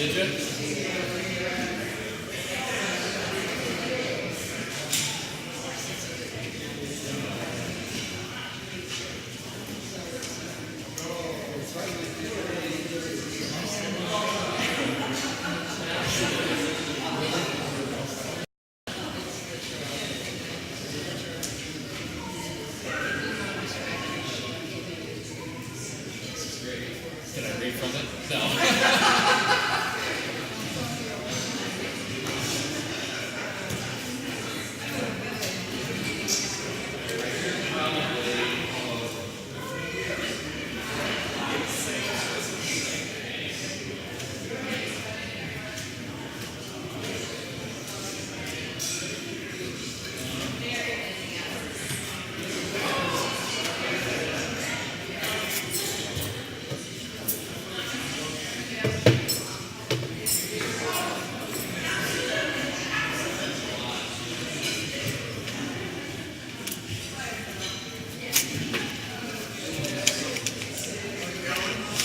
Did you? Can I read from it? No.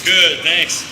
Good, thanks.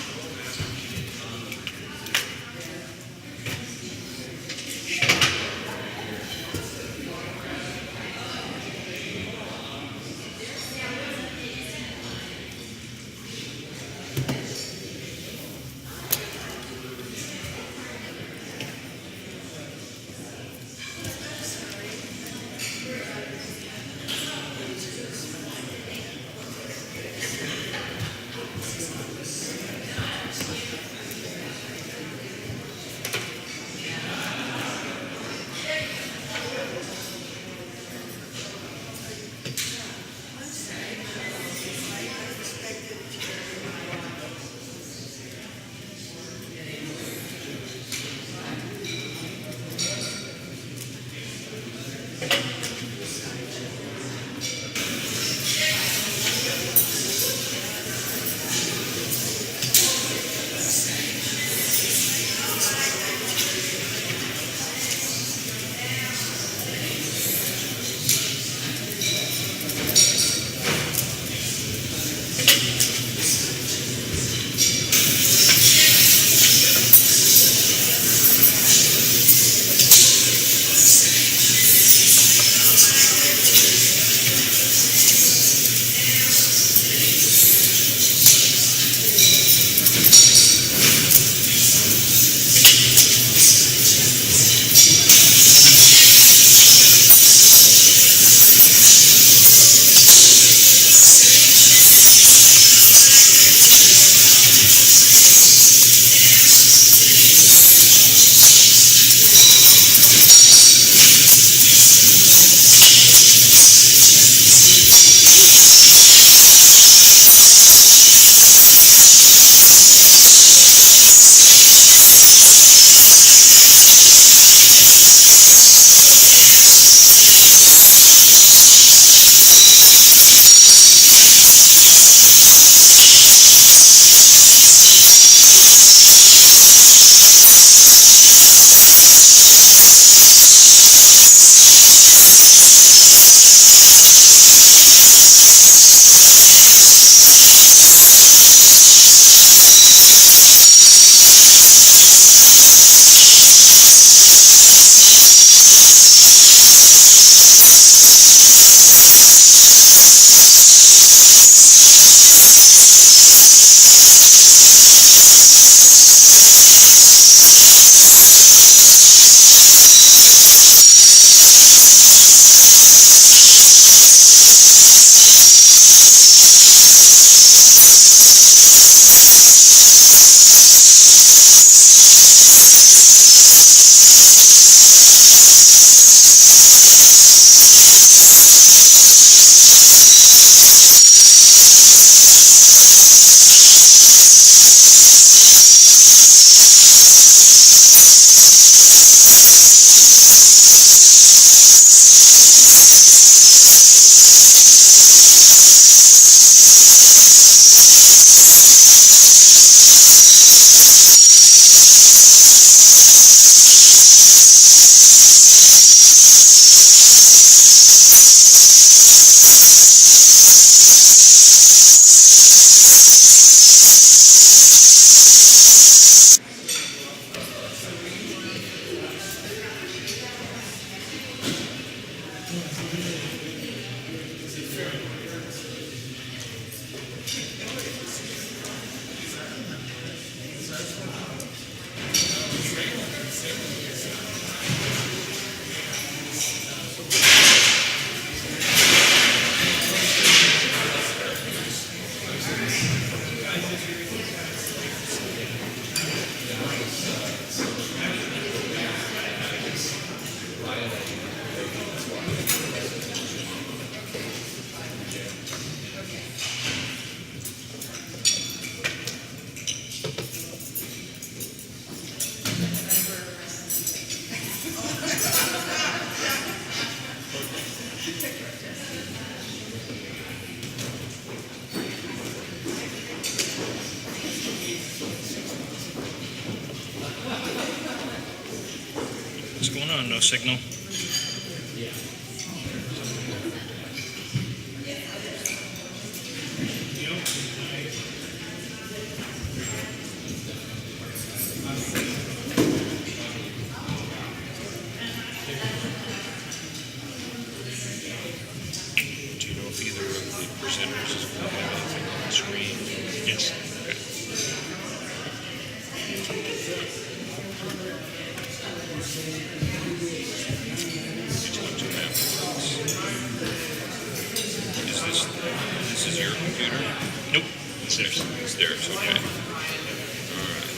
going on? No signal. Do you know if either of the presenters is going to have anything on the screen? Yes. Okay. It's going to map. This is your computer? Nope. It's theirs. It's theirs, okay. All right.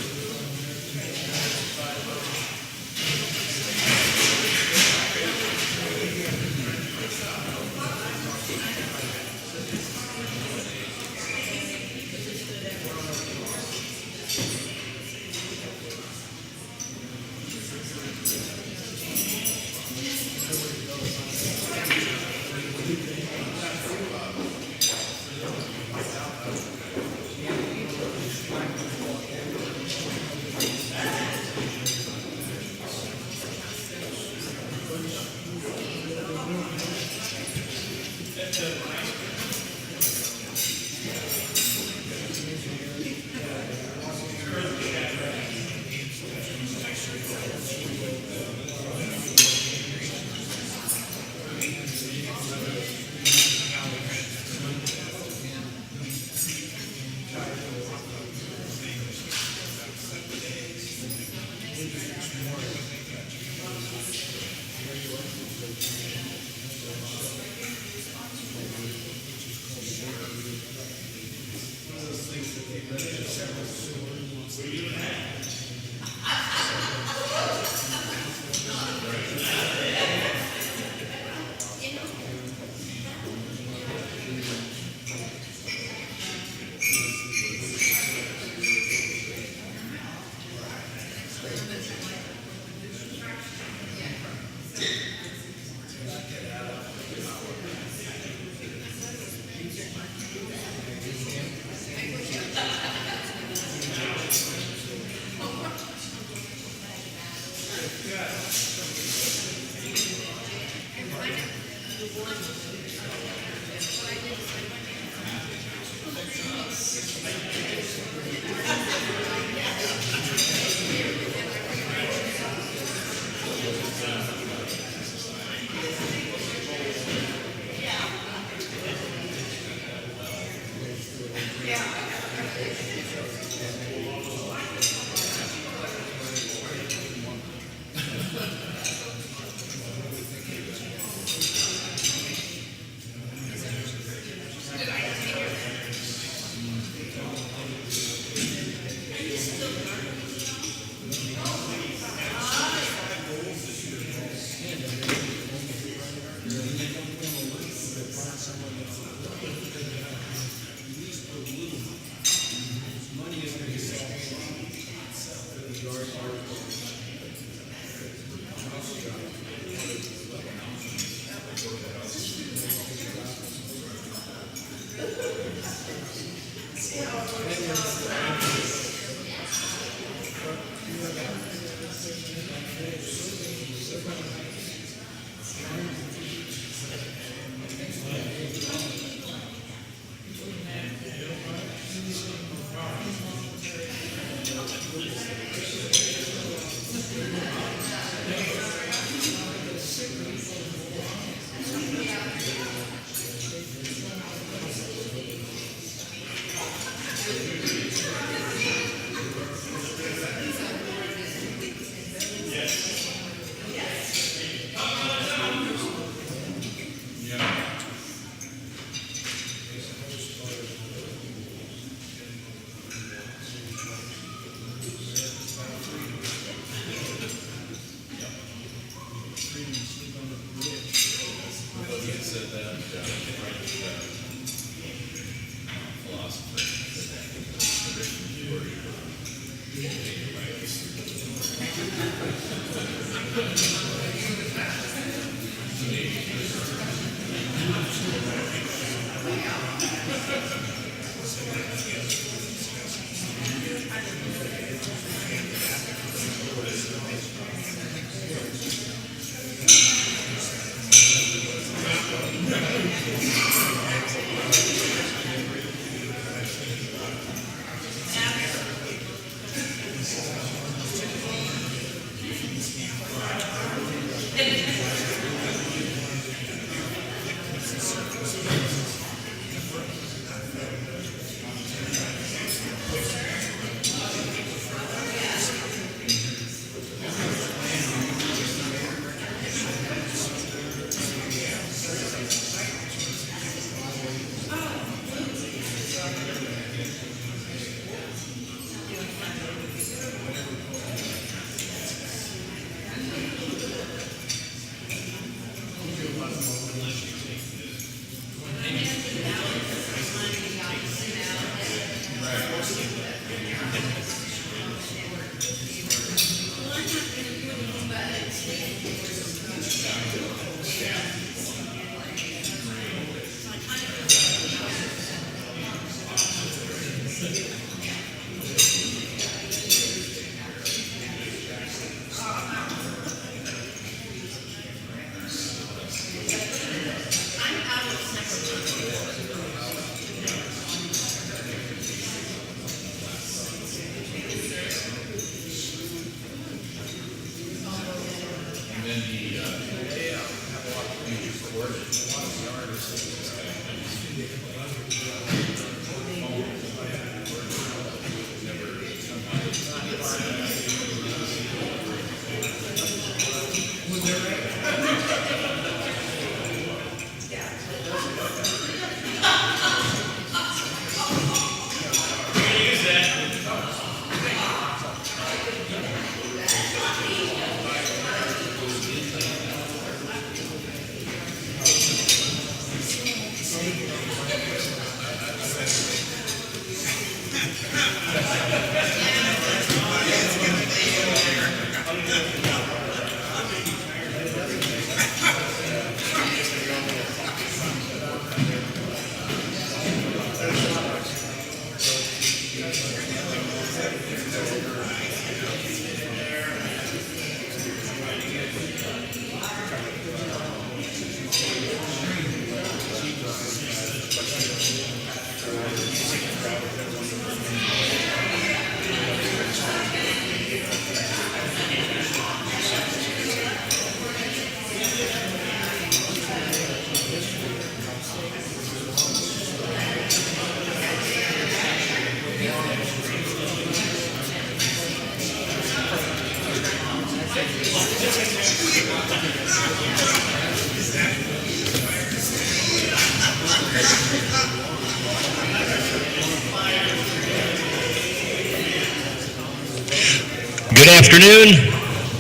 Good afternoon.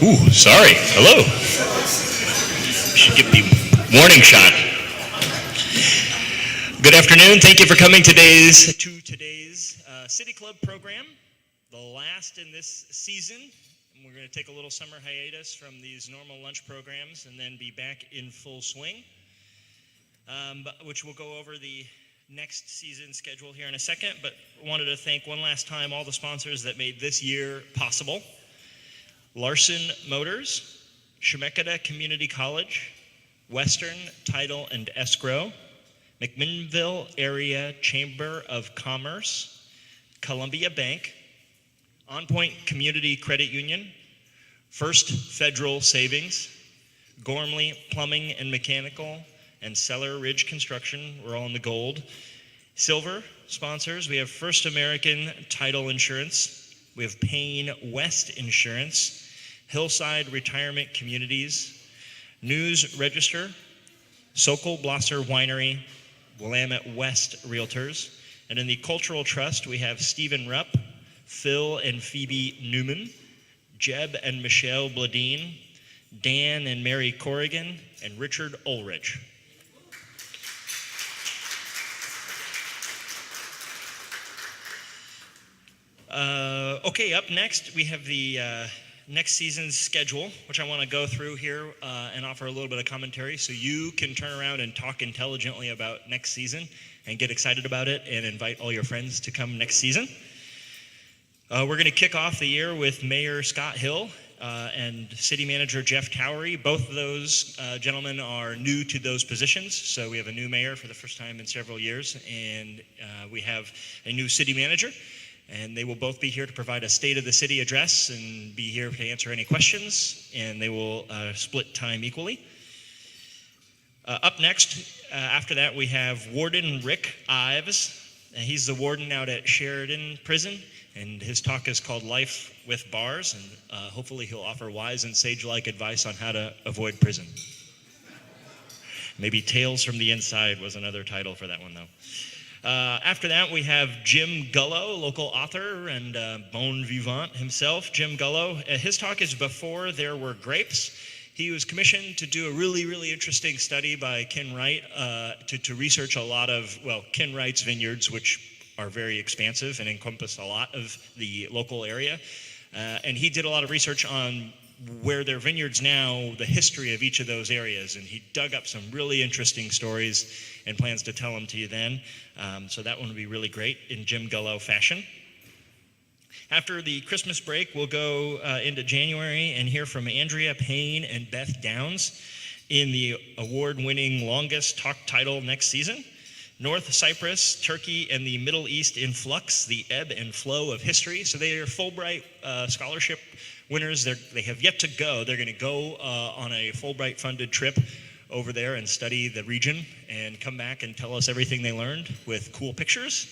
Ooh, sorry. Hello. Should give me warning shot. Good afternoon. Thank you for coming to today's City Club program, the last in this season. And we're going to take a little summer hiatus from these normal lunch programs and then be back in full swing, which we'll go over the next season schedule here in a second. But wanted to thank one last time all the sponsors that made this year possible. Larson Motors, Chemeketa Community College, Western Title and Escrow, McMinnville Area Chamber of Commerce, Columbia Bank, On Point Community Credit Union, First Federal Savings, Gormley Plumbing and Mechanical, and Cellar Ridge Construction. We're all in the gold. Silver sponsors, we have First American Title Insurance, we have Payne West Insurance, Hillside Retirement Communities, News Register, Sokol Blosser Winery, Willamette West Realtors, and in the Cultural Trust, we have Stephen Rupp, Phil and Phoebe Newman, Jeb and Michelle Bladine, Dan and Mary Corrigan, and Richard Ulrich. Okay, up next, we have the next season's schedule, which I want to go through here and offer a little bit of commentary so you can turn around and talk intelligently about next season and get excited about it and invite all your friends to come next season. We're going to kick off the year with Mayor Scott Hill and City Manager Jeff Towery. Both of those gentlemen are new to those positions, so we have a new mayor for the first time in several years, and we have a new city manager. And they will both be here to provide a State of the City address and be here to answer any questions, and they will split time equally. Up next, after that, we have Warden Rick Ives, and he's the warden out at Sheridan Prison, and his talk is called Life with Bars, and hopefully he'll offer wise and sage-like advice on how to avoid prison. Maybe Tales from the Inside was another title for that one, though. After that, we have Jim Gullo, local author and bon vivant himself. Jim Gullo, his talk is Before There Were Grapes. He was commissioned to do a really, really interesting study by Ken Wright to research a lot of, Ken Wright's vineyards, which are very expansive and encompass a lot of the local area. And he did a lot of research on where their vineyards now, the history of each of those areas, and he dug up some really interesting stories and plans to tell them to you then. So that one will be really great in Jim Gullo fashion. After the Christmas break, we'll go into January and hear from Andrea Payne and Beth Downs in the award-winning longest talk title next season, North Cyprus, Turkey, and the Middle East in Flux, the ebb and flow of history. So they are Fulbright scholarship winners. They have yet to go. They're going to go on a Fulbright-funded trip over there and study the region and come back and tell us everything they learned with cool pictures.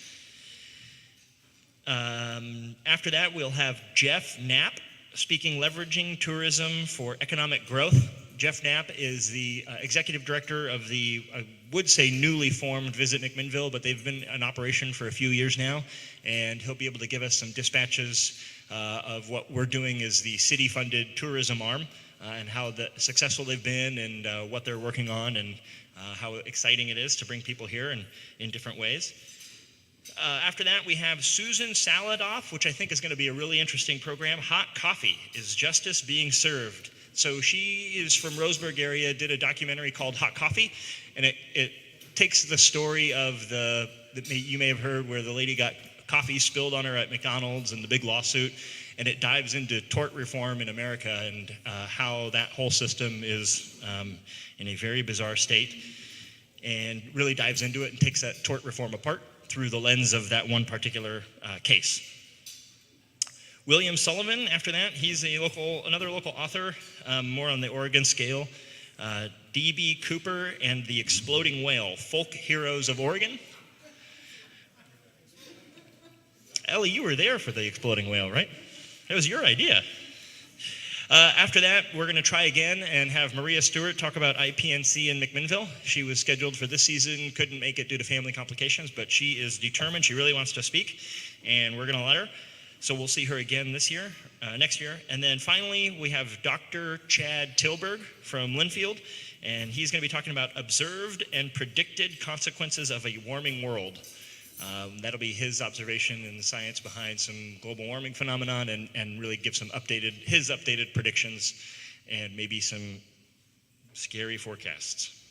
After that, we'll have Jeff Knapp speaking Leveraging Tourism for Economic Growth. Jeff Knapp is the executive director of the, I would say, newly formed Visit McMinnville, but they've been in operation for a few years now, and he'll be able to give us some dispatches of what we're doing as the city-funded tourism arm, and how successful they've been, and what they're working on, and how exciting it is to bring people here in different ways. After that, we have Susan Saladoff, which I think is going to be a really interesting program. Hot Coffee, Is Justice Being Served? So she is from Roseburg area, did a documentary called Hot Coffee, and it takes the story of you may have heard where the lady got coffee spilled on her at McDonald's and the big lawsuit, and it dives into tort reform in America and how that whole system is in a very bizarre state, and really dives into it and takes that tort reform apart through the lens of that one particular case. William Sullivan, after that, he's another local author, more on the Oregon scale. D.B. Cooper and the Exploding Whale, Folk Heroes of Oregon. Ellie, you were there for the Exploding Whale, right? That was your idea. After that, we're going to try again and have Maria Stewart talk about IPNC in McMinnville. She was scheduled for this season, couldn't make it due to family complications, but she is determined. She really wants to speak, and we're going to let her. So we'll see her again next year. And then finally, we have Dr. Chad Tilburg from Linfield, and he's going to be talking about observed and predicted consequences of a warming world. That'll be his observation and the science behind some global warming phenomenon, and really give his updated predictions and maybe some scary forecasts.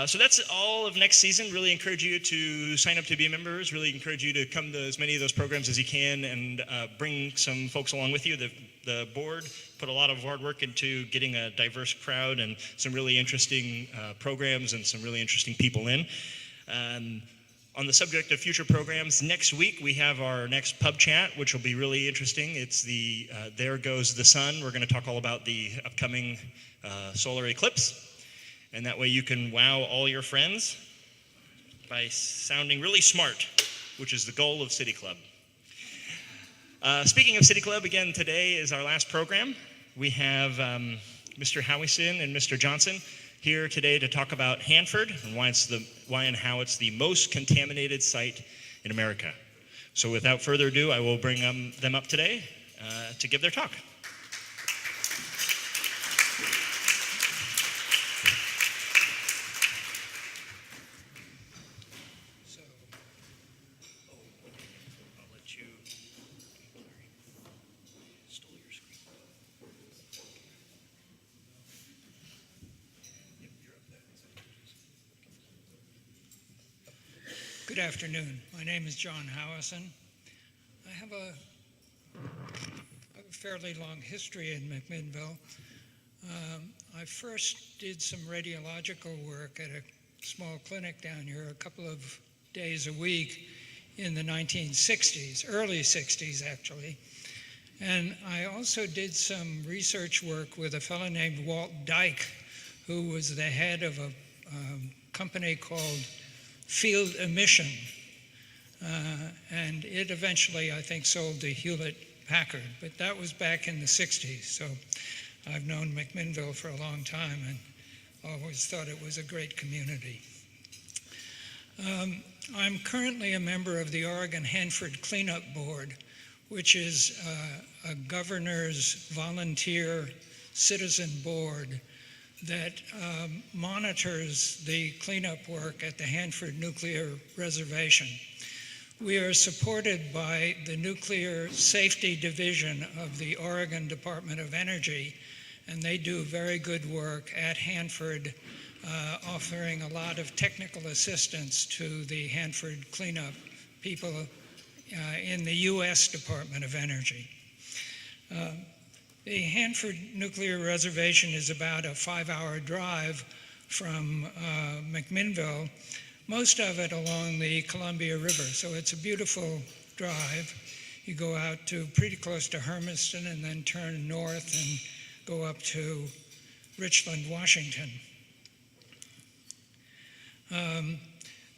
So that's all of next season. Really encourage you to sign up to be members. Really encourage you to come to as many of those programs as you can, and bring some folks along with you. The board put a lot of hard work into getting a diverse crowd and some really interesting programs and some really interesting people in. On the subject of future programs, next week we have our next pub chat, which will be really interesting. It's the There Goes the Sun. We're going to talk all about the upcoming solar eclipse. And that way you can wow all your friends by sounding really smart, which is the goal of City Club. Speaking of City Club, again, today is our last program. We have Mr. Howison and Mr. Johnson here today to talk about Hanford and why and how it's the most contaminated site in America. So without further ado, I will bring them up today to give their talk. Good afternoon. My name is John Howison. I have a fairly long history in McMinnville. I first did some radiological work at a small clinic down here a couple of days a week in the 1960s, early 60s actually. And I also did some research work with a fellow named Walt Dyke, who was the head of a company called Field Emission, and it eventually, I think, sold to Hewlett-Packard, but that was back in the 60s, so I've known McMinnville for a long time and always thought it was a great community. I'm currently a member of the Oregon Hanford Cleanup Board, which is a governor's volunteer citizen board that monitors the cleanup work at the Hanford Nuclear Reservation. We are supported by the Nuclear Safety Division of the Oregon Department of Energy, and they do very good work at Hanford, offering a lot of technical assistance to the Hanford cleanup people in the U.S. Department of Energy. The Hanford Nuclear Reservation is about a 5-hour drive from McMinnville, most of it along the Columbia River. So it's a beautiful drive. You go out to pretty close to Hermiston and then turn north and go up to Richland, Washington.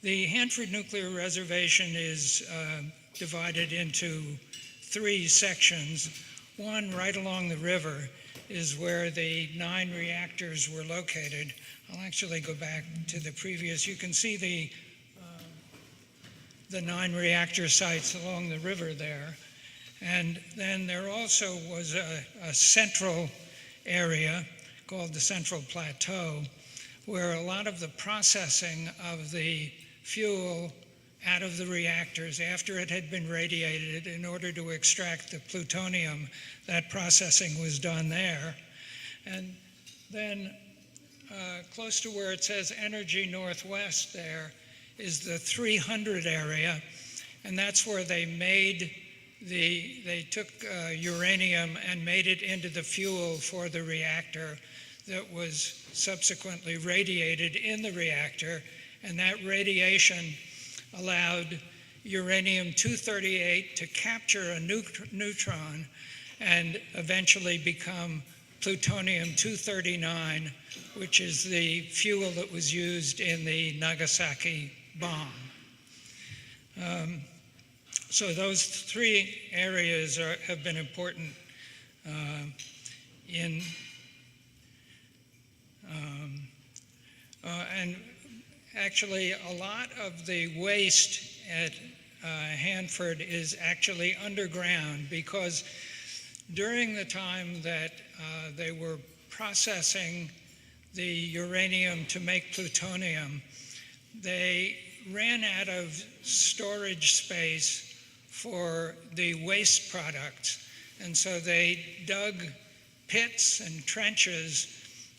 The Hanford Nuclear Reservation is divided into 3 sections. One, right along the river, is where the 9 reactors were located. I'll actually go back to the previous. You can see the 9 reactor sites along the river there. And then there also was a central area called the Central Plateau, where a lot of the processing of the fuel out of the reactors after it had been radiated in order to extract the plutonium. That processing was done there. And then close to where it says Energy Northwest there is the 300 area, and that's where they took uranium and made it into the fuel for the reactor that was subsequently radiated in the reactor, and that radiation allowed uranium-238 to capture a neutron and eventually become plutonium-239, which is the fuel that was used in the Nagasaki bomb. So those three areas have been important and actually a lot of the waste at Hanford is actually underground, because during the time that they were processing the uranium to make plutonium, they ran out of storage space for the waste products. And so they dug pits and trenches,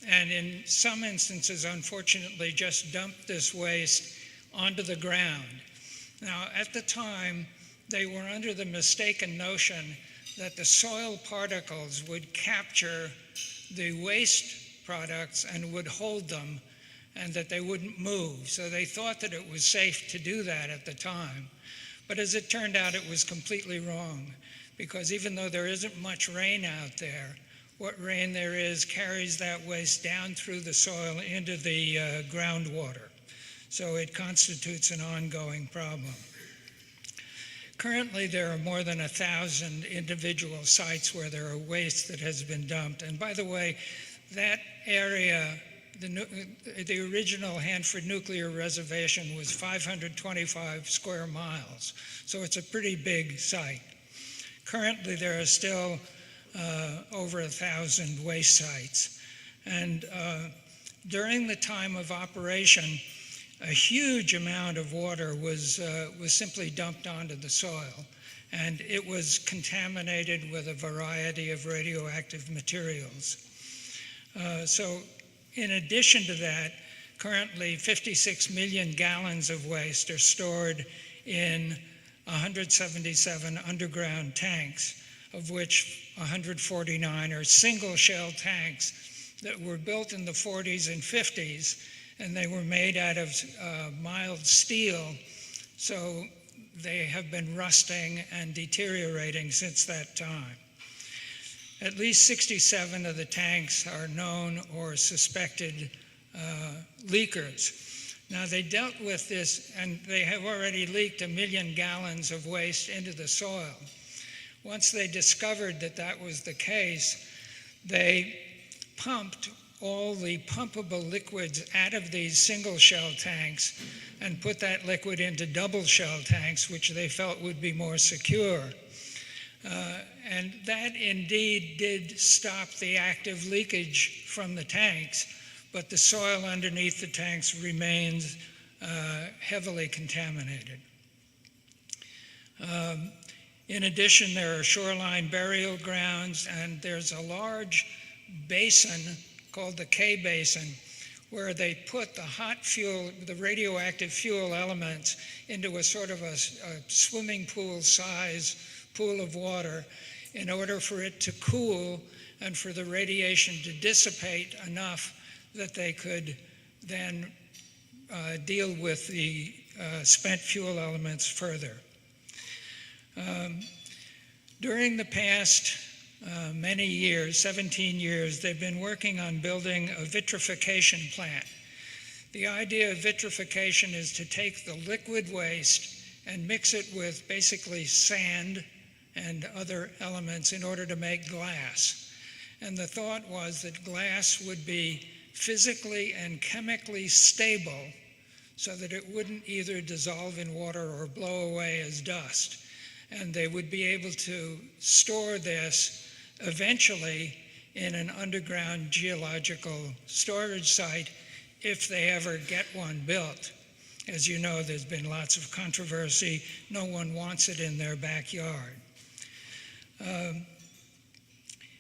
and in some instances, unfortunately, just dumped this waste onto the ground. Now, at the time, they were under the mistaken notion that the soil particles would capture the waste products and would hold them, and that they wouldn't move. So they thought that it was safe to do that at the time. But as it turned out, it was completely wrong, because even though there isn't much rain out there, what rain there is carries that waste down through the soil into the groundwater. So it constitutes an ongoing problem. Currently, there are more than 1,000 individual sites where there are waste that has been dumped. And by the way, that area, the original Hanford Nuclear Reservation was 525 square miles. So it's a pretty big site. Currently, there are still over 1,000 waste sites. And during the time of operation, a huge amount of water was simply dumped onto the soil, and it was contaminated with a variety of radioactive materials. So in addition to that, currently 56 million gallons of waste are stored in 177 underground tanks, of which 149 are single shell tanks that were built in the 40s and 50s, and they were made out of mild steel, so they have been rusting and deteriorating since that time. At least 67 of the tanks are known or suspected leakers. Now, they dealt with this, and they have already leaked 1 million gallons of waste into the soil. Once they discovered that that was the case, they pumped all the pumpable liquids out of these single shell tanks and put that liquid into double shell tanks, which they felt would be more secure. And that indeed did stop the active leakage from the tanks, but the soil underneath the tanks remains heavily contaminated. In addition, there are shoreline burial grounds, and there's a large basin called the K Basin, where they put the hot fuel, the radioactive fuel elements, into a sort of a swimming pool size pool of water in order for it to cool and for the radiation to dissipate enough that they could then deal with the spent fuel elements further. During the past many years, 17 years, they've been working on building a vitrification plant. The idea of vitrification is to take the liquid waste and mix it with basically sand and other elements in order to make glass. And the thought was that glass would be physically and chemically stable so that it wouldn't either dissolve in water or blow away as dust. And they would be able to store this eventually in an underground geological storage site if they ever get one built. As you know, there's been lots of controversy. No one wants it in their backyard.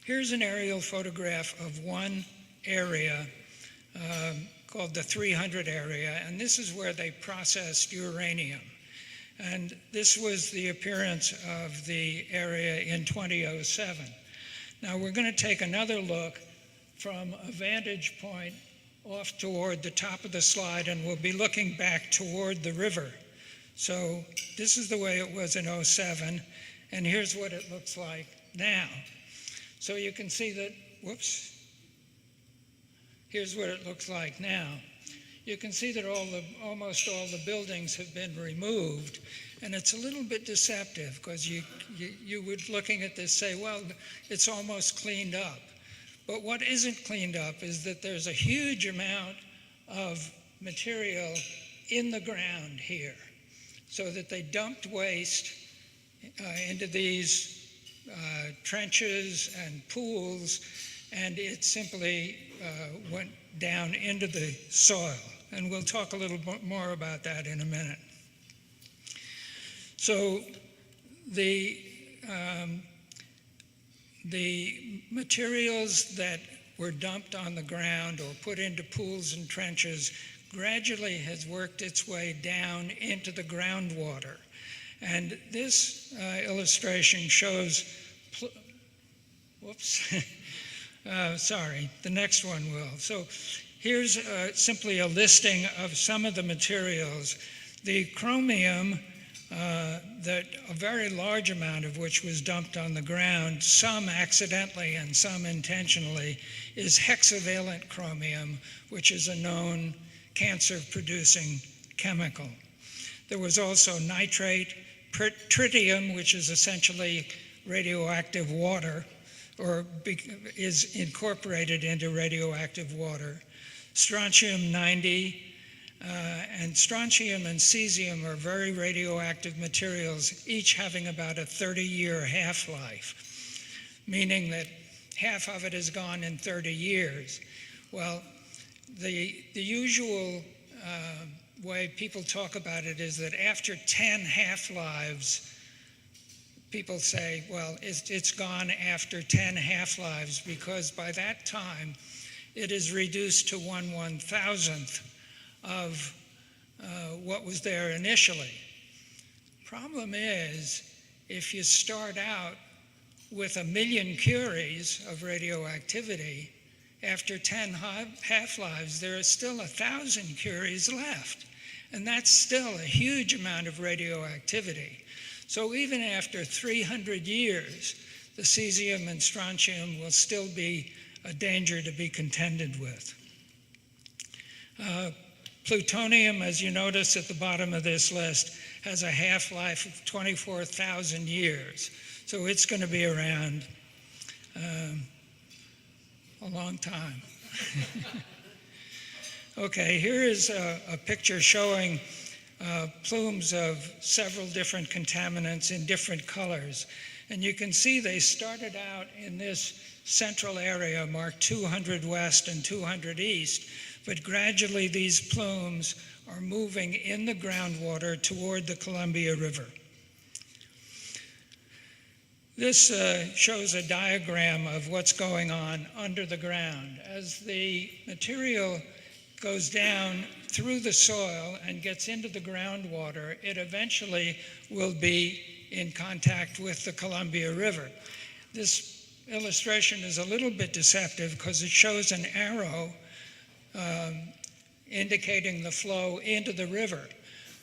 Here's an aerial photograph of one area called the 300 area, and this is where they processed uranium. And this was the appearance of the area in 2007. Now we're going to take another look from a vantage point off toward the top of the slide, and we'll be looking back toward the river. So this is the way it was in '07, and here's what it looks like now. So you can see that, whoops, here's what it looks like now. You can see that almost all the buildings have been removed, and it's a little bit deceptive because you would, looking at this, say, well, it's almost cleaned up. But what isn't cleaned up is that there's a huge amount of material in the ground here, so that they dumped waste into these trenches and pools, and it simply went down into the soil. And we'll talk a little bit more about that in a minute. So the materials that were dumped on the ground or put into pools and trenches gradually has worked its way down into the groundwater. And this illustration shows, whoops, sorry, the next one will. So here's simply a listing of some of the materials. The chromium, that a very large amount of which was dumped on the ground, some accidentally and some intentionally, is hexavalent chromium, which is a known cancer-producing chemical. There was also nitrate, tritium, which is essentially radioactive water, or is incorporated into radioactive water, strontium-90, and strontium and cesium are very radioactive materials, each having about a 30-year half-life, meaning that half of it is gone in 30 years. Well, the usual way people talk about it is that after 10 half-lives, people say, well, it's gone after 10 half-lives, because by that time it is reduced to 1/1000th of what was there initially. Problem is, if you start out with 1 million curies of radioactivity, after 10 half-lives, there is still 1,000 curies left. And that's still a huge amount of radioactivity. So even after 300 years, the cesium and strontium will still be a danger to be contended with. Plutonium, as you notice at the bottom of this list, has a half-life of 24,000 years. So it's going to be around a long time. Okay, here is a picture showing plumes of several different contaminants in different colors. And you can see they started out in this central area marked 200 west and 200 east, but gradually these plumes are moving in the groundwater toward the Columbia River. This shows a diagram of what's going on under the ground. As the material goes down through the soil and gets into the groundwater, it eventually will be in contact with the Columbia River. This illustration is a little bit deceptive because it shows an arrow indicating the flow into the river.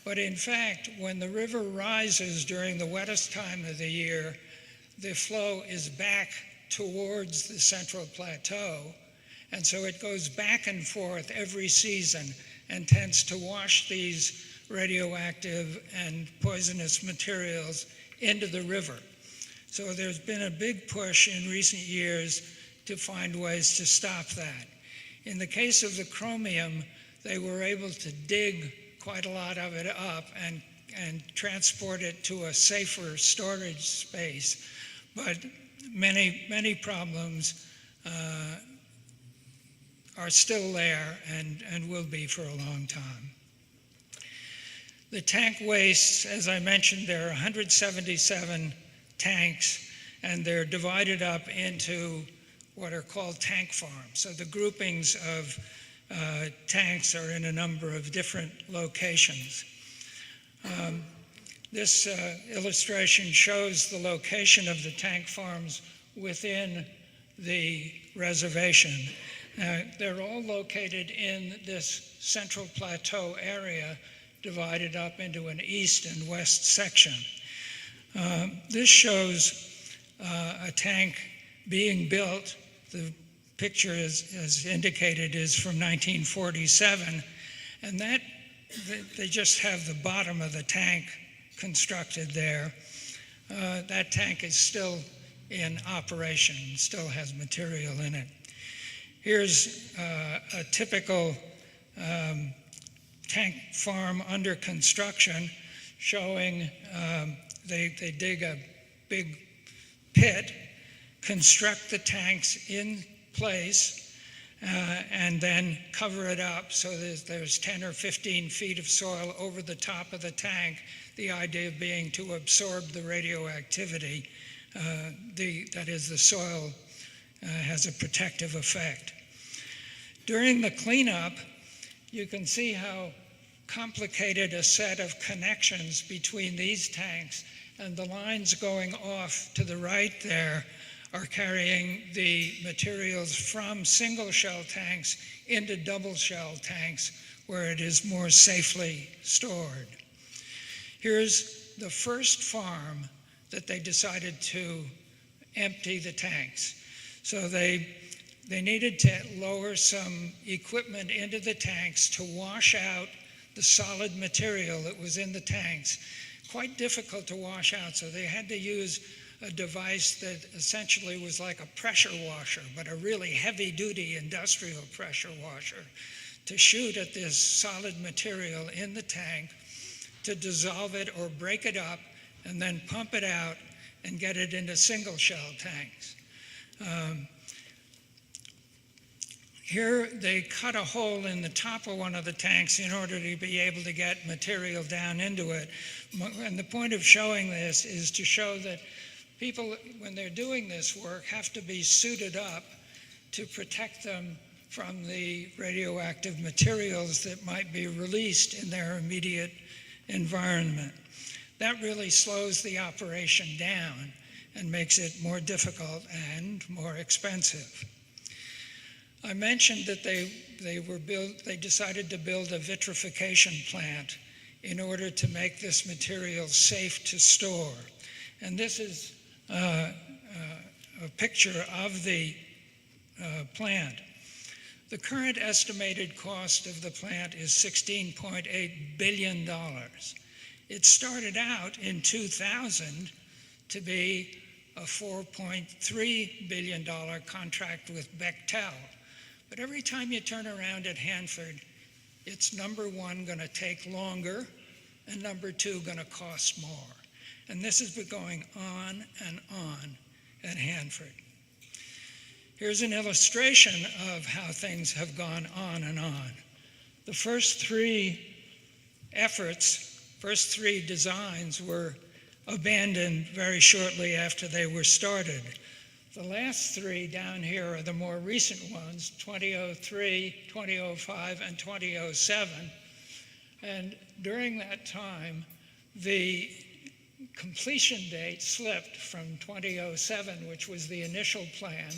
But in fact, when the river rises during the wettest time of the year, the flow is back towards the central plateau. And so it goes back and forth every season and tends to wash these radioactive and poisonous materials into the river. So there's been a big push in recent years to find ways to stop that. In the case of the chromium, they were able to dig quite a lot of it up and transport it to a safer storage space. But many problems are still there and will be for a long time. The tank wastes, as I mentioned, there are 177 tanks, and they're divided up into what are called tank farms. So the groupings of tanks are in a number of different locations. This illustration shows the location of the tank farms within the reservation. They're all located in this central plateau area, divided up into an east and west section. This shows a tank being built. The picture, as indicated, is from 1947, and that they just have the bottom of the tank constructed there. That tank is still in operation, still has material in it. Here's a typical tank farm under construction, showing they dig a big pit, construct the tanks in place, and then cover it up so there's 10 or 15 feet of soil over the top of the tank, the idea being to absorb the radioactivity. That is, the soil has a protective effect. During the cleanup, you can see how complicated a set of connections between these tanks, and the lines going off to the right there are carrying the materials from single shell tanks into double shell tanks where it is more safely stored. Here's the first farm that they decided to empty the tanks. So they needed to lower some equipment into the tanks to wash out the solid material that was in the tanks. Quite difficult to wash out, so they had to use a device that essentially was like a pressure washer, but a really heavy-duty industrial pressure washer, to shoot at this solid material in the tank, to dissolve it or break it up, and then pump it out and get it into single shell tanks. Here they cut a hole in the top of one of the tanks in order to be able to get material down into it. And the point of showing this is to show that people, when they're doing this work, have to be suited up to protect them from the radioactive materials that might be released in their immediate environment. That really slows the operation down and makes it more difficult and more expensive. I mentioned that they decided to build a vitrification plant in order to make this material safe to store. And this is a picture of the plant. The current estimated cost of the plant is $16.8 billion. It started out in 2000 to be a $4.3 billion contract with Bechtel. But every time you turn around at Hanford, it's number one, going to take longer, and number two, going to cost more. And this has been going on and on at Hanford. Here's an illustration of how things have gone on and on. The first three designs were abandoned very shortly after they were started. The last three down here are the more recent ones, 2003, 2005, and 2007. And during that time, the completion date slipped from 2007, which was the initial plan,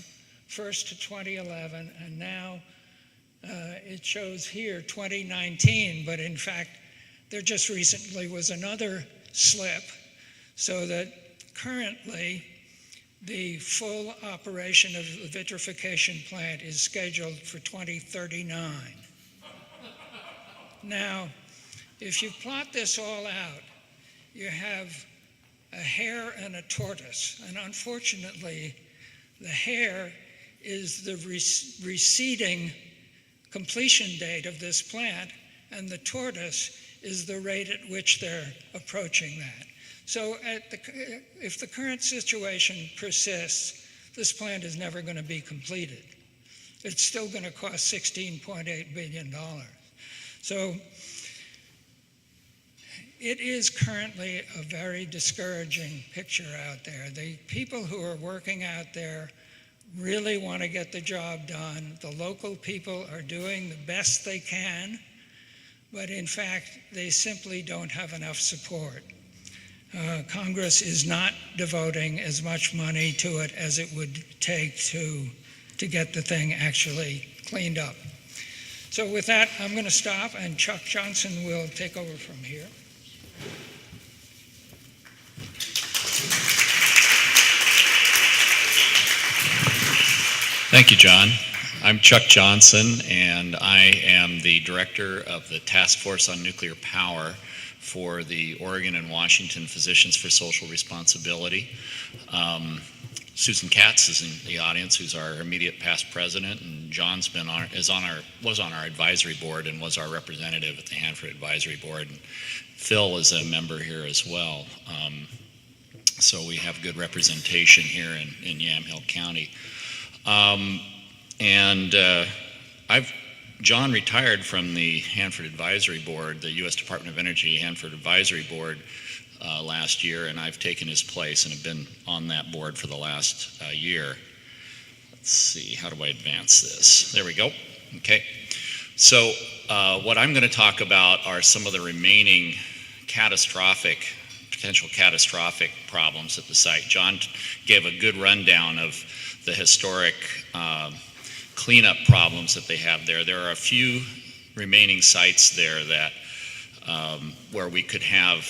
first to 2011, and now it shows here 2019, but in fact, there just recently was another slip, so that currently the full operation of the vitrification plant is scheduled for 2039. Now, if you plot this all out, you have a hare and a tortoise, and unfortunately, the hare is the receding completion date of this plant, and the tortoise is the rate at which they're approaching that. So if the current situation persists, this plant is never going to be completed. It's still going to cost $16.8 billion. So It is currently a very discouraging picture out there. The people who are working out there really want to get the job done. The local people are doing the best they can, but in fact, they simply don't have enough support. Congress is not devoting as much money to it as it would take to get the thing actually cleaned up. So with that, I'm going to stop, and Chuck Johnson will take over from here. Thank you, John. I'm Chuck Johnson, and I am the director of the Task Force on Nuclear Power for the Oregon and Washington Physicians for Social Responsibility. Susan Katz is in the audience, who's our immediate past president, and John's was on our advisory board and was our representative at the Hanford Advisory Board. And Phil is a member here as well. So we have good representation here in Yamhill County. John retired from the Hanford Advisory Board, the U.S. Department of Energy Hanford Advisory Board, last year, and I've taken his place and have been on that board for the last year. Let's see, how do I advance this? There we go. Okay. So what I'm going to talk about are some of the remaining potential catastrophic problems at the site. John gave a good rundown of the historic cleanup problems that they have there. There are a few remaining sites there that where we could have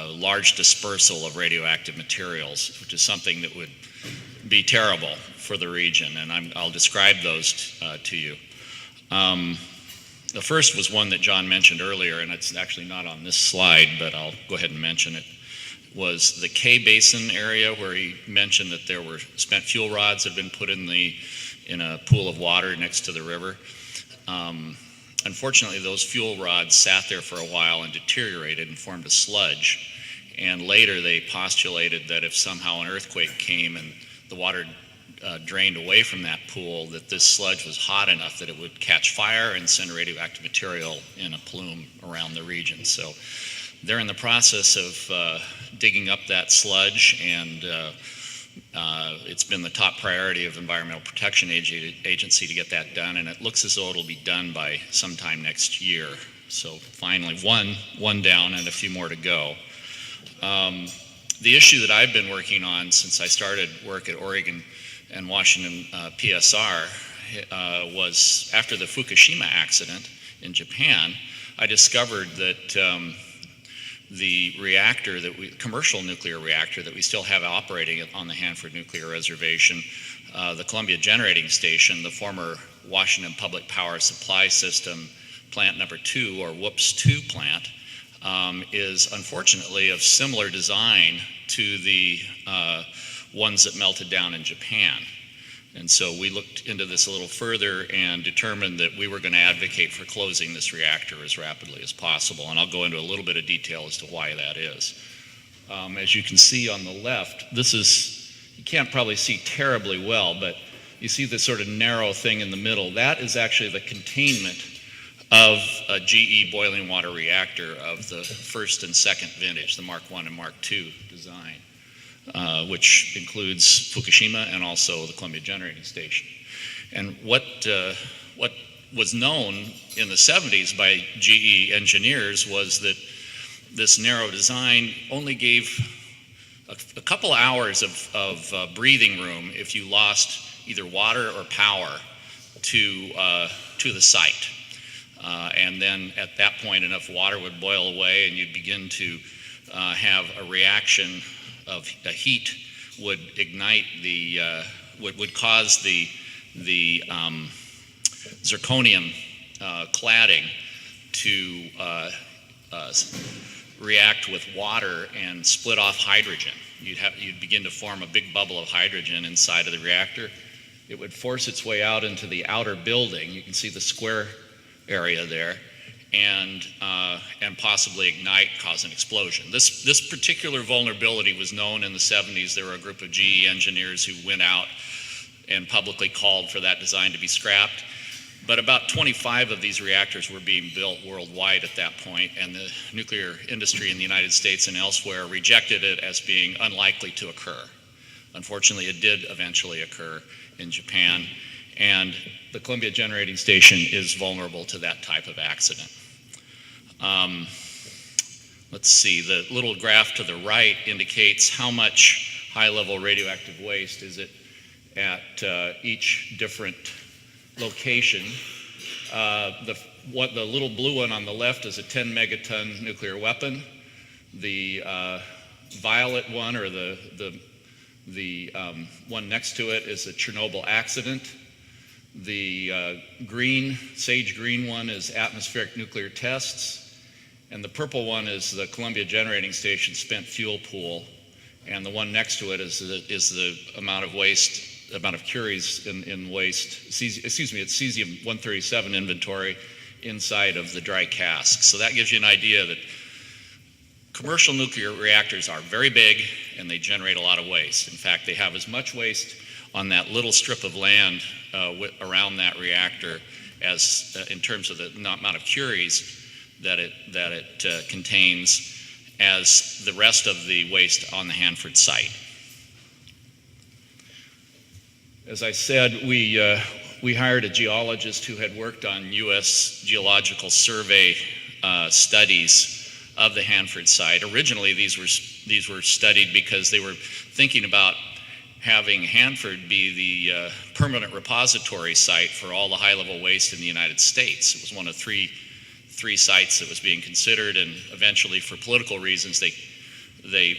large dispersal of radioactive materials, which is something that would be terrible for the region, and I'll describe those to you. The first was one that John mentioned earlier, and it's actually not on this slide, but I'll go ahead and mention it, was the K Basin area, where he mentioned that there were spent fuel rods that had been put in a pool of water next to the river. Unfortunately, those fuel rods sat there for a while and deteriorated and formed a sludge. And later they postulated that if somehow an earthquake came and the water drained away from that pool, that this sludge was hot enough that it would catch fire and send radioactive material in a plume around the region. So they're in the process of digging up that sludge, and it's been the top priority of Environmental Protection Agency to get that done, and it looks as though it'll be done by sometime next year. So finally, one down and a few more to go. The issue that I've been working on since I started work at Oregon and Washington PSR was after the Fukushima accident in Japan. I discovered that the commercial nuclear reactor that we still have operating on the Hanford Nuclear Reservation, the Columbia Generating Station, the former Washington Public Power Supply System plant number 2, or WUPS 2 plant, is unfortunately of similar design to the ones that melted down in Japan. And so we looked into this a little further and determined that we were going to advocate for closing this reactor as rapidly as possible. And I'll go into a little bit of detail as to why that is. As you can see on the left, you can't probably see terribly well, but you see this sort of narrow thing in the middle. That is actually the containment of a GE boiling water reactor of the first and second vintage, the Mark I and Mark II design. Which includes Fukushima and also the Columbia Generating Station. And what was known in the 70s by GE engineers was that this narrow design only gave a couple hours of breathing room if you lost either water or power to the site. And then at that point, enough water would boil away and you'd begin to have a reaction of heat would ignite would cause the zirconium cladding to react with water and split off hydrogen. You'd begin to form a big bubble of hydrogen inside of the reactor. It would force its way out into the outer building. You can see the square area there. And possibly ignite, cause an explosion. This particular vulnerability was known in the 70s. There were a group of GE engineers who went out and publicly called for that design to be scrapped. But about 25 of these reactors were being built worldwide at that point, and the nuclear industry in the United States and elsewhere rejected it as being unlikely to occur. Unfortunately, it did eventually occur in Japan, and the Columbia Generating Station is vulnerable to that type of accident. Let's see, the little graph to the right indicates how much high-level radioactive waste is it at each different location. The little blue one on the left is a 10 megaton nuclear weapon. The violet one, or the one next to it, is a Chernobyl accident. The sage green one is atmospheric nuclear tests. And the purple one is the Columbia Generating Station spent fuel pool. And the one next to it is the amount of waste, amount of curies in waste, it's cesium-137 inventory inside of the dry cask. So that gives you an idea that commercial nuclear reactors are very big and they generate a lot of waste. In fact, they have as much waste on that little strip of land around that reactor as in terms of the amount of curies that it contains as the rest of the waste on the Hanford site. As I said, we hired a geologist who had worked on U.S. Geological Survey studies of the Hanford site. Originally, these were studied because they were thinking about having Hanford be the permanent repository site for all the high-level waste in the United States. It was one of three sites that was being considered, and eventually, for political reasons, they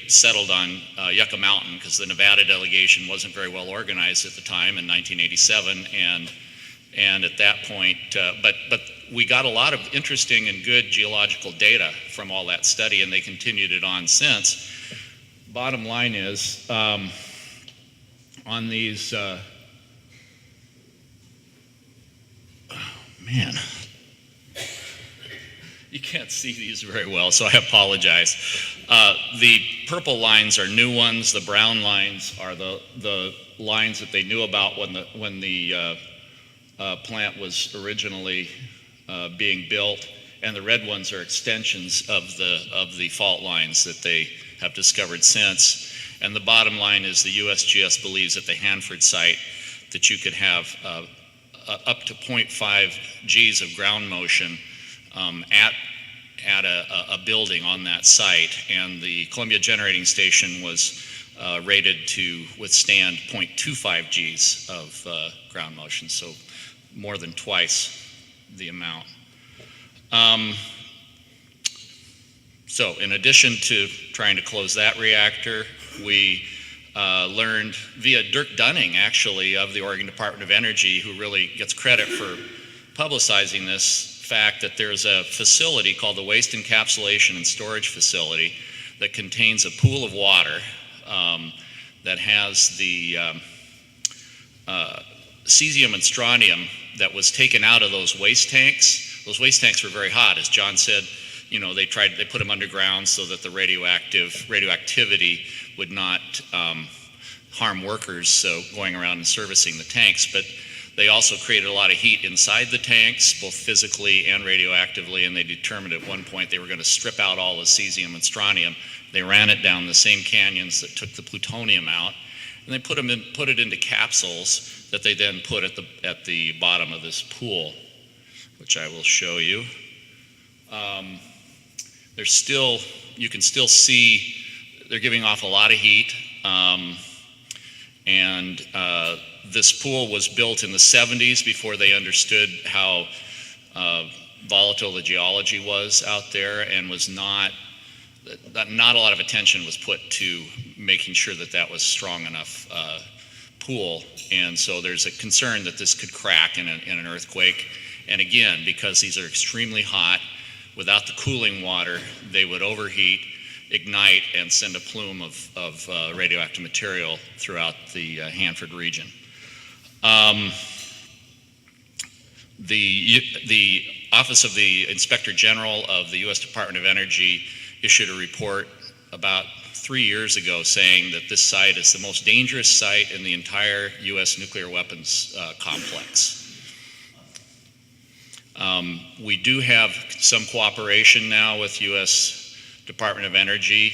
settled on Yucca Mountain because the Nevada delegation wasn't very well organized at the time in 1987, and at that point, but we got a lot of interesting and good geological data from all that study, and they continued it on since. Bottom line is, on these, you can't see these very well, so I apologize. The purple lines are new ones. The brown lines are the lines that they knew about when the plant was originally being built, and the red ones are extensions of the fault lines that they have discovered since. And the bottom line is the USGS believes at the Hanford site that you could have up to 0.5 Gs of ground motion at a building on that site, and the Columbia Generating Station was rated to withstand 0.25 Gs of ground motion, so more than twice the amount. So in addition to trying to close that reactor, we learned via Dirk Dunning, actually, of the Oregon Department of Energy, who really gets credit for publicizing this fact, that there's a facility called the Waste Encapsulation and Storage Facility that contains a pool of water that has the cesium and strontium that was taken out of those waste tanks. Those waste tanks were very hot, as John said. You know, they put them underground so that the radioactivity would not harm workers going around and servicing the tanks. But they also created a lot of heat inside the tanks, both physically and radioactively, and they determined at one point they were going to strip out all the cesium and strontium. They ran it down the same canyons that took the plutonium out, and they put it into capsules that they then put at the bottom of this pool, which I will show you. You can still see they're giving off a lot of heat, and this pool was built in the 70s before they understood how volatile the geology was out there, and was not a lot of attention was put to making sure that was strong enough pool. And so there's a concern that this could crack in an earthquake. And again, because these are extremely hot, without the cooling water, they would overheat, ignite, and send a plume of radioactive material throughout the Hanford region. The Office of the Inspector General of the U.S. Department of Energy issued a report about 3 years ago saying that this site is the most dangerous site in the entire U.S. nuclear weapons complex. We do have some cooperation now with U.S. Department of Energy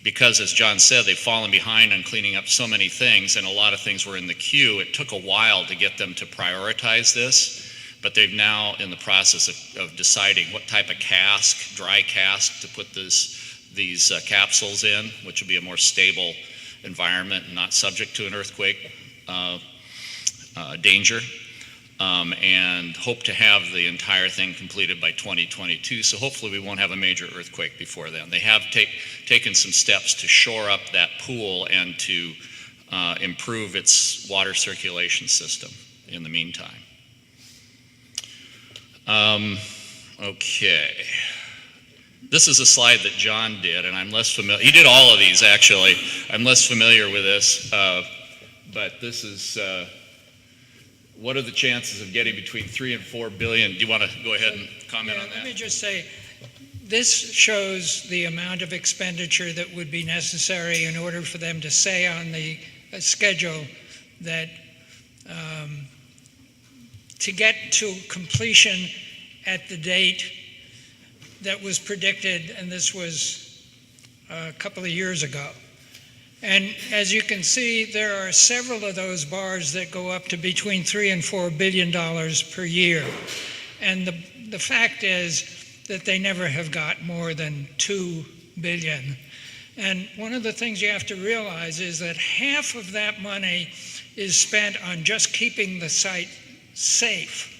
because, as John said, they've fallen behind on cleaning up so many things, and a lot of things were in the queue. It took a while to get them to prioritize this, but they've now in the process of deciding what type of cask, dry cask, to put these capsules in, which will be a more stable environment and not subject to an earthquake danger. And hope to have the entire thing completed by 2022. So hopefully we won't have a major earthquake before then. They have taken some steps to shore up that pool and to improve its water circulation system in the meantime. Okay. This is a slide that John did, and I'm less familiar. He did all of these, actually. I'm less familiar with this, but this is... what are the chances of getting between 3 and 4 billion? Do you want to go ahead and comment on that? Let me just say, this shows the amount of expenditure that would be necessary in order for them to say on the schedule that to get to completion at the date that was predicted, and this was a couple of years ago. And as you can see, there are several of those bars that go up to between $3 and $4 billion per year. And the fact is that they never have got more than $2 billion. And one of the things you have to realize is that half of that money is spent on just keeping the site safe.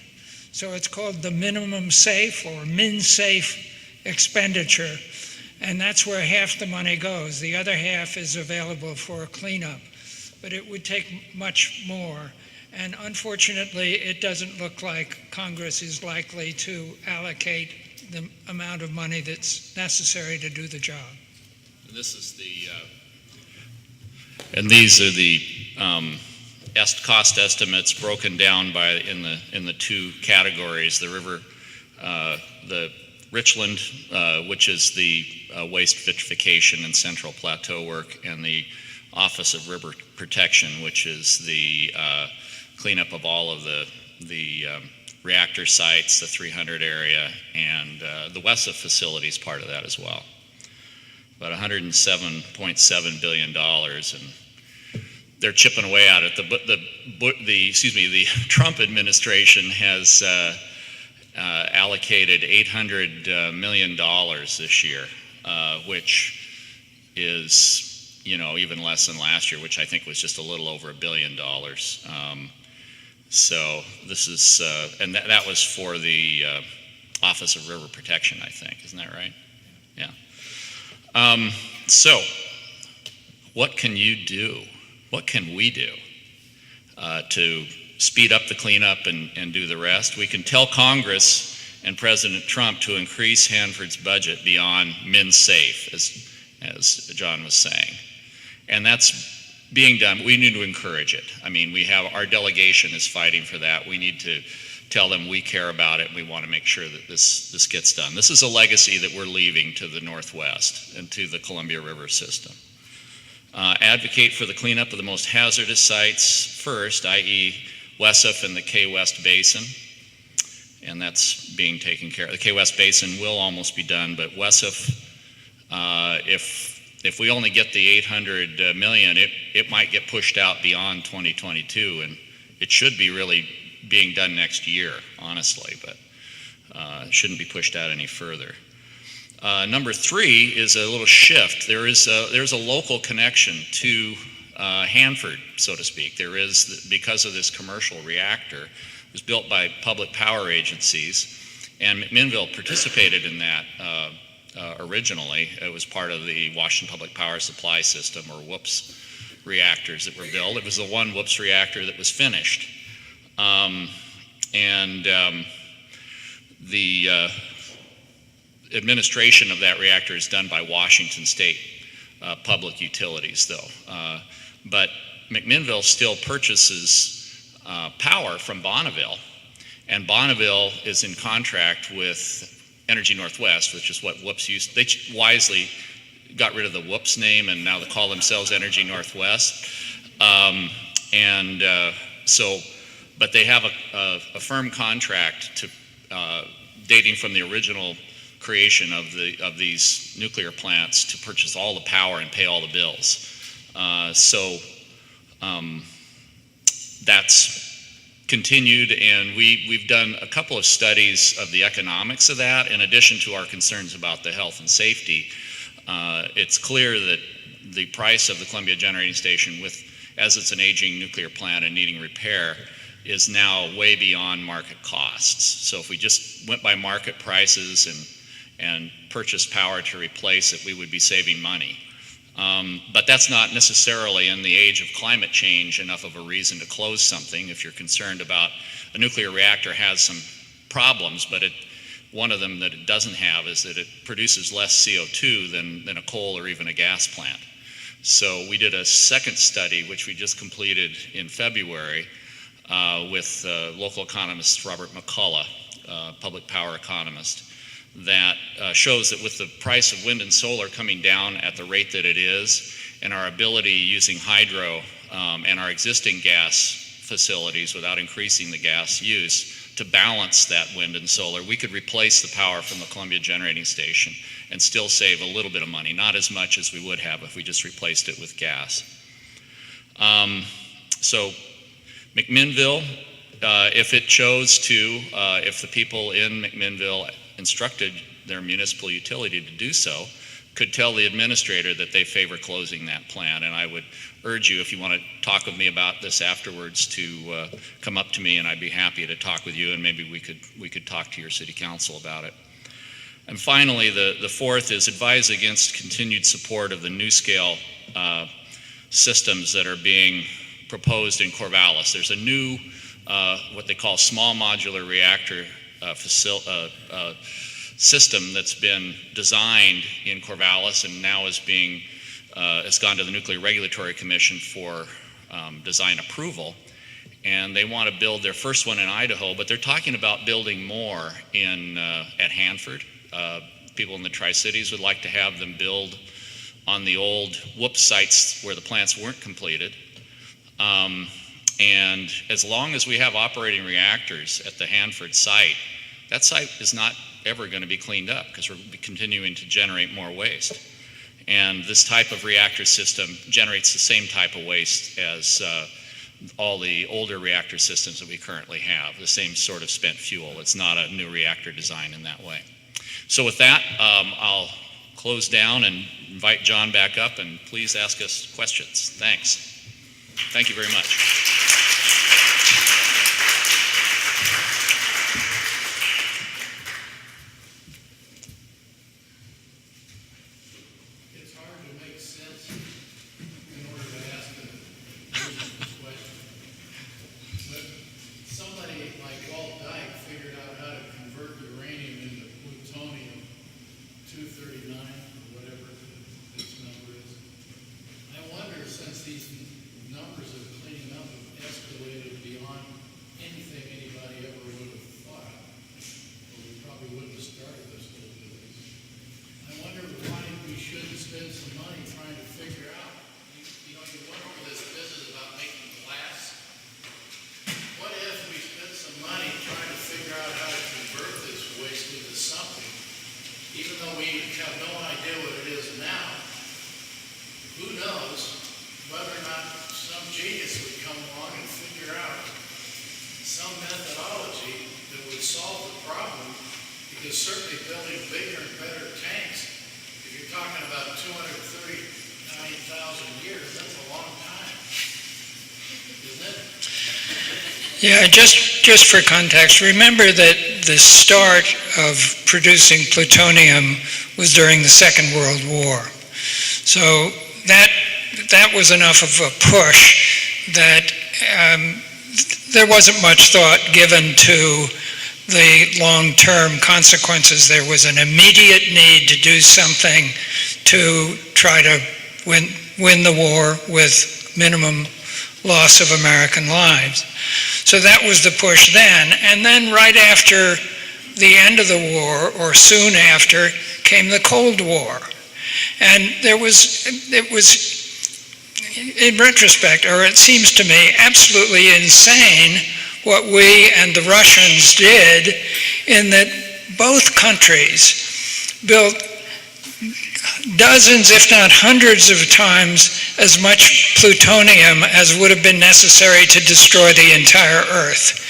So it's called the minimum safe or min-safe expenditure. And that's where half the money goes. The other half is available for cleanup. But it would take much more. And unfortunately, it doesn't look like Congress is likely to allocate the amount of money that's necessary to do the job. And this is and these are the cost estimates broken down by in the two categories: the river, the Richland, which is the waste vitrification and central plateau work, and the Office of River Protection, which is the cleanup of all of the reactor sites, the 300 area, and the WESA facility is part of that as well. About $107.7 billion, and they're chipping away at it. The Trump administration has allocated $800 million this year, which is, even less than last year, which I think was just a little over $1 billion. So this is, and that was for the Office of River Protection, I think. Isn't that right? Yeah. So what can you do? What can we do to speed up the cleanup and do the rest? We can tell Congress and President Trump to increase Hanford's budget beyond min-safe, as John was saying. And that's being done. We need to encourage it. I mean, our delegation is fighting for that. We need to tell them we care about it and we want to make sure that this gets done. This is a legacy that we're leaving to the Northwest and to the Columbia River system. Advocate for the cleanup of the most hazardous sites first, i.e. WESF and the K-West Basin, and that's being taken care of. The K-West Basin will almost be done, but WESF, if we only get the $800 million, it might get pushed out beyond 2022, and it should be really being done next year, honestly, but it shouldn't be pushed out any further. Number 3 is a little shift. There's a local connection to Hanford, so to speak. There is, because of this commercial reactor. It was built by public power agencies, and McMinnville participated in that originally. It was part of the Washington Public Power Supply System, or WHOOPS reactors that were built. It was the one WHOOPS reactor that was finished. The administration of that reactor is done by Washington State Public Utilities, though. But McMinnville still purchases power from Bonneville, and Bonneville is in contract with Energy Northwest, which is what WHOOPS used. They wisely got rid of the WHOOPS name, and now they call themselves Energy Northwest. But they have a firm contract to dating from the original creation of these nuclear plants to purchase all the power and pay all the bills. That's continued, and we've done a couple of studies of the economics of that in addition to our concerns about the health and safety. It's clear that the price of the Columbia Generating Station, as it's an aging nuclear plant and needing repair, is now way beyond market costs. So if we just went by market prices and purchased power to replace it, we would be saving money. But that's not necessarily, in the age of climate change, enough of a reason to close something. If you're concerned about a nuclear reactor has some problems, but one of them that it doesn't have is that it produces less CO2 than a coal or even a gas plant. So we did a second study, which we just completed in February, with local economist Robert McCullough, public power economist, that shows that with the price of wind and solar coming down at the rate that it is, and our ability using hydro and our existing gas facilities without increasing the gas use to balance that wind and solar, we could replace the power from the Columbia Generating Station and still save a little bit of money, not as much as we would have if we just replaced it with gas. So McMinnville, if it chose to, if the people in McMinnville instructed their municipal utility to do so, could tell the administrator that they favor closing that plant. And I would urge you, if you want to talk with me about this afterwards, to come up to me, and I'd be happy to talk with you, and maybe we could talk to your city council about it. And finally, the fourth is advise against continued support of the NuScale systems that are being proposed in Corvallis. There's a new, what they call small modular reactor system that's been designed in Corvallis and now is has gone to the Nuclear Regulatory Commission for design approval. And they want to build their first one in Idaho, but they're talking about building more at Hanford. People in the Tri-Cities would like to have them build on the old whoops sites where the plants weren't completed. And as long as we have operating reactors at the Hanford site, that site is not ever going to be cleaned up because we're continuing to generate more waste. And this type of reactor system generates the same type of waste as all the older reactor systems that we currently have, the same sort of spent fuel. It's not a new reactor design in that way. So with that, I'll close down and invite John back up, and please ask us questions. Thanks. Thank you very much. Yeah, just for context, remember that the start of producing plutonium was during the Second World War. So that was enough of a push that there wasn't much thought given to the long-term consequences. There was an immediate need to do something to try to win the war with minimum loss of American lives. So that was the push then. And then right after the end of the war, or soon after, came the Cold War. And it was, in retrospect, or it seems to me, absolutely insane what we and the Russians did in that both countries built dozens, if not hundreds of times as much plutonium as would have been necessary to destroy the entire Earth.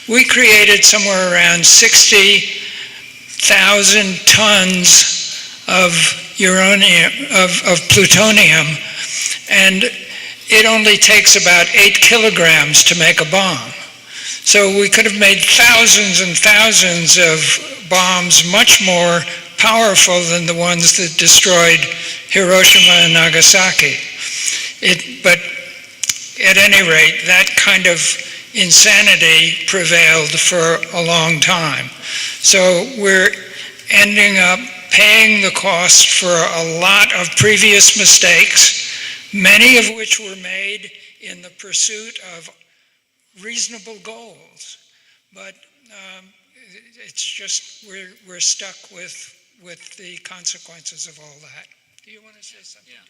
We created somewhere around 60,000 tons of plutonium, and it only takes about 8 kilograms to make a bomb. So we could have made thousands and thousands of bombs much more powerful than the ones that destroyed Hiroshima and Nagasaki. But at any rate, that kind of insanity prevailed for a long time. So we're ending up paying the cost for a lot of previous mistakes, many of which were made in the pursuit of reasonable goals. But it's just we're stuck with the consequences of all that. Do you want to say something? Yeah.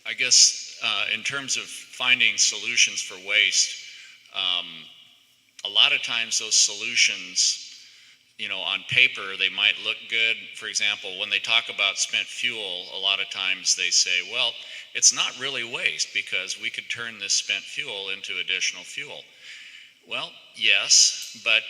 I guess in terms of finding solutions for waste, a lot of times those solutions, on paper, they might look good. For example, when they talk about spent fuel, a lot of times they say, well, it's not really waste because we could turn this spent fuel into additional fuel. Well, yes, but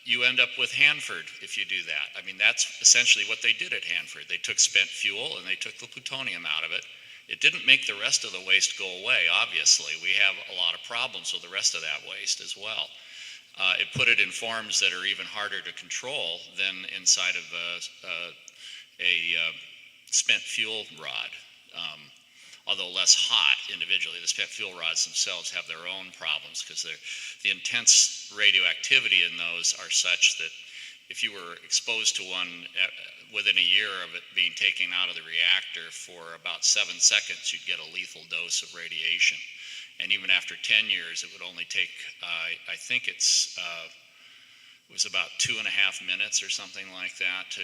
you end up with Hanford if you do that. I mean, that's essentially what they did at Hanford. They took spent fuel and they took the plutonium out of it. It didn't make the rest of the waste go away, obviously. We have a lot of problems with the rest of that waste as well. It put it in forms that are even harder to control than inside of a spent fuel rod. Although less hot individually, the spent fuel rods themselves have their own problems because the intense radioactivity in those are such that if you were exposed to one within a year of it being taken out of the reactor for about 7 seconds, you'd get a lethal dose of radiation. And even after 10 years, it would only take, I think it was about 2.5 minutes or something like that to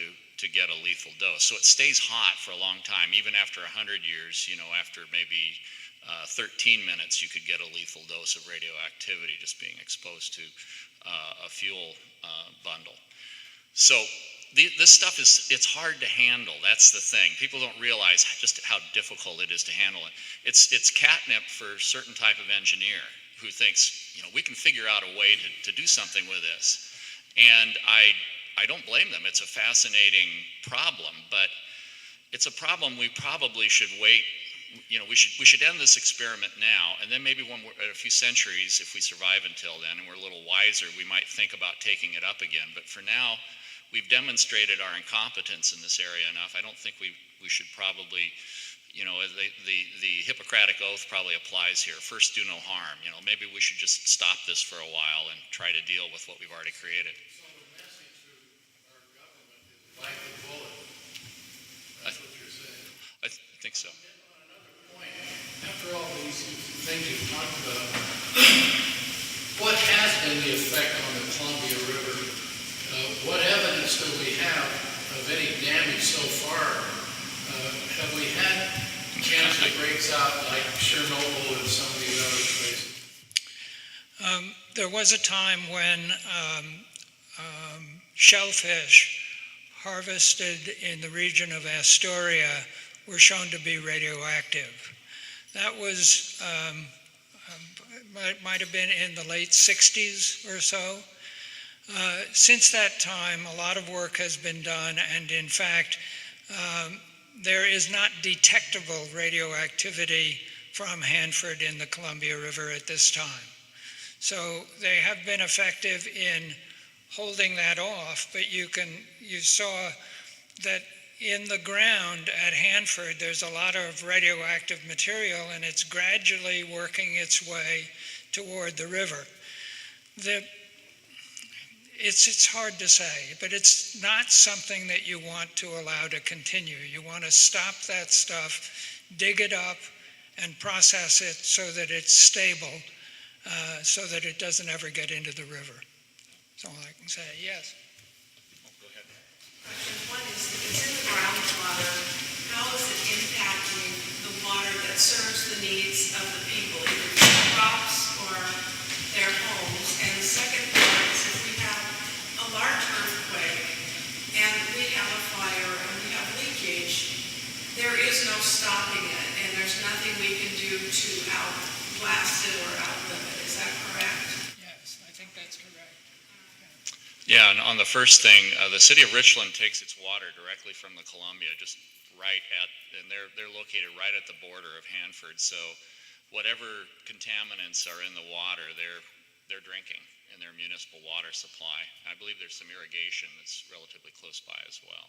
get a lethal dose. So it stays hot for a long time. Even after 100 years, after maybe 13 minutes, you could get a lethal dose of radioactivity just being exposed to a fuel bundle. So this stuff it's hard to handle. That's the thing. People don't realize just how difficult it is to handle it. It's catnip for a certain type of engineer who thinks, we can figure out a way to do something with this. And I don't blame them. It's a fascinating problem, but it's a problem we probably should wait. We should end this experiment now, and then maybe when we're at a few centuries, if we survive until then and we're a little wiser, we might think about taking it up again. But for now, we've demonstrated our incompetence in this area enough. I don't think we should probably, the Hippocratic Oath probably applies here. First, do no harm. Maybe we should just stop this for a while and try to deal with what we've already created. So the message to our government is bite the bullet. That's what you're saying. I think so. And on another point, after all these things you've talked about, what has been the effect on the Columbia River? What evidence do we have of any damage so far? Have we had cancer breaks out like Chernobyl and some of these other places? There was a time when shellfish harvested in the region of Astoria were shown to be radioactive. That was, might have been in the late 60s or so. Since that time, a lot of work has been done, and in fact, there is not detectable radioactivity from Hanford in the Columbia River at this time. So they have been effective in holding that off, but you saw that in the ground at Hanford, there's a lot of radioactive material, and it's gradually working its way toward the river. It's hard to say, but it's not something that you want to allow to continue. You want to stop that stuff, dig it up, and process it so that it's stable, so that it doesn't ever get into the river. That's all I can say. Yes? Go ahead. Question one is, if it's in the groundwater, how is it impacting the water that serves the needs of the people, either for crops or their homes? And the second part is, if we have a large earthquake Yeah, and on the first thing, the city of Richland takes its water directly from the Columbia, just and they're located right at the border of Hanford. So whatever contaminants are in the water, they're drinking in their municipal water supply. I believe there's some irrigation that's relatively close by as well.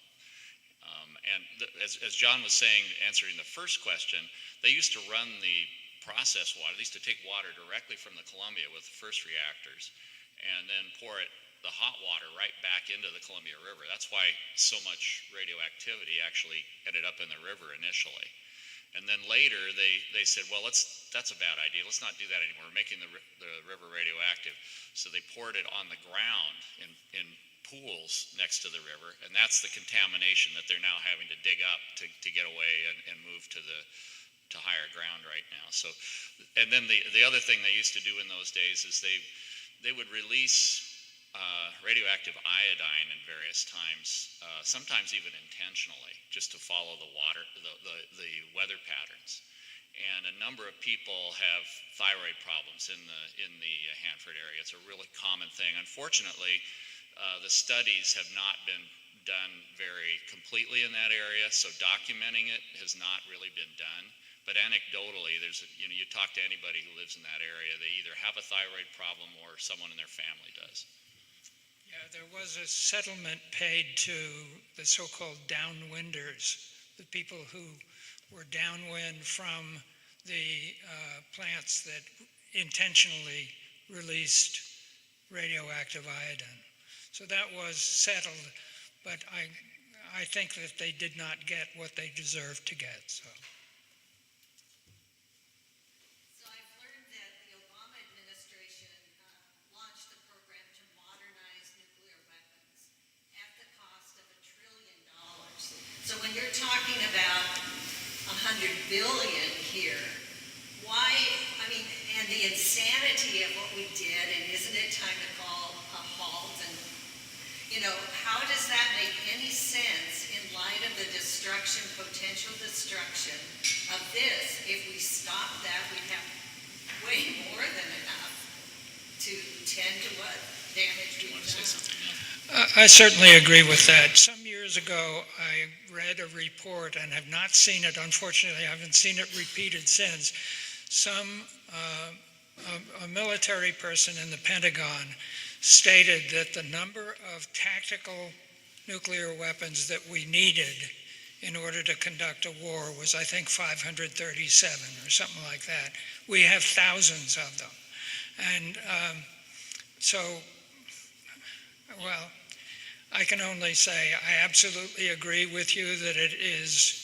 As John was saying, answering the first question, they used to run the process water. They used to take water directly from the Columbia with the first reactors and then pour the hot water right back into the Columbia River. That's why so much radioactivity actually ended up in the river initially. And then later they said, well, that's a bad idea. Let's not do that anymore. We're making the river radioactive. So they poured it on the ground in pools next to the river, and that's the contamination that they're now having to dig up to get away and move to higher ground right now. So, and then the other thing they used to do in those days is they would release radioactive iodine in various times, sometimes even intentionally, just to follow the weather patterns. And a number of people have thyroid problems in the Hanford area. It's a really common thing. Unfortunately, the studies have not been done very completely in that area, so documenting it has not really been done. But anecdotally, you talk to anybody who lives in that area, they either have a thyroid problem or someone in their family does. Yeah, there was a settlement paid to the so-called downwinders, the people who were downwind from the plants that intentionally released radioactive iodine. So that was settled, but I think that they did not get what they deserved to get. So I've learned that the Obama administration launched a program to modernize nuclear weapons at the cost of $1 trillion. So when you're talking about $100 billion here, why, and the insanity of what we did, and isn't it time to call a halt? And, how does that make any sense in light of the potential destruction of this? If we stop that, we'd have way more than enough to tend to what damage we've done. I certainly agree with that. Some years ago, I read a report and have not seen it. Unfortunately, I haven't seen it repeated since. A military person in the Pentagon stated that the number of tactical nuclear weapons that we needed in order to conduct a war was, I think, 537 or something like that. We have thousands of them. And well, I can only say I absolutely agree with you that it is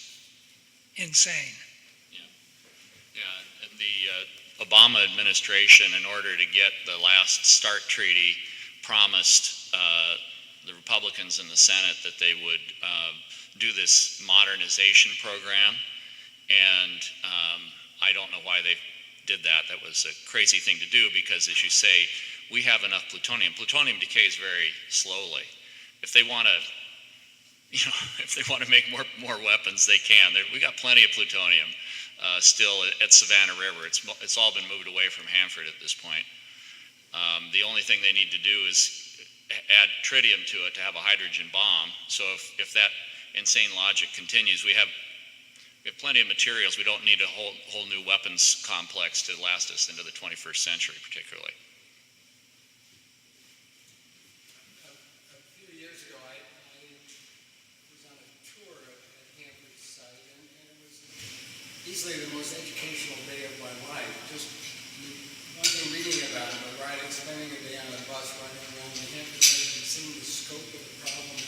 insane. Yeah, and the Obama administration, in order to get the last START treaty, promised the Republicans in the Senate that they would do this modernization program, and I don't know why they did that. That was a crazy thing to do because, as you say, we have enough plutonium. Plutonium decays very slowly. If they want to make more weapons, they can. We got plenty of plutonium still at Savannah River. It's all been moved away from Hanford at this point. The only thing they need to do is add tritium to it to have a hydrogen bomb. So if that insane logic continues, we have plenty of materials. We don't need a whole new weapons complex to last us into the 21st century, particularly. A few years ago, I was on a tour at Hanford's site, and it was easily the most educational day of my life. Just one thing reading about it, but spending a day on a bus running around the Hanford site and seeing the scope of the problem,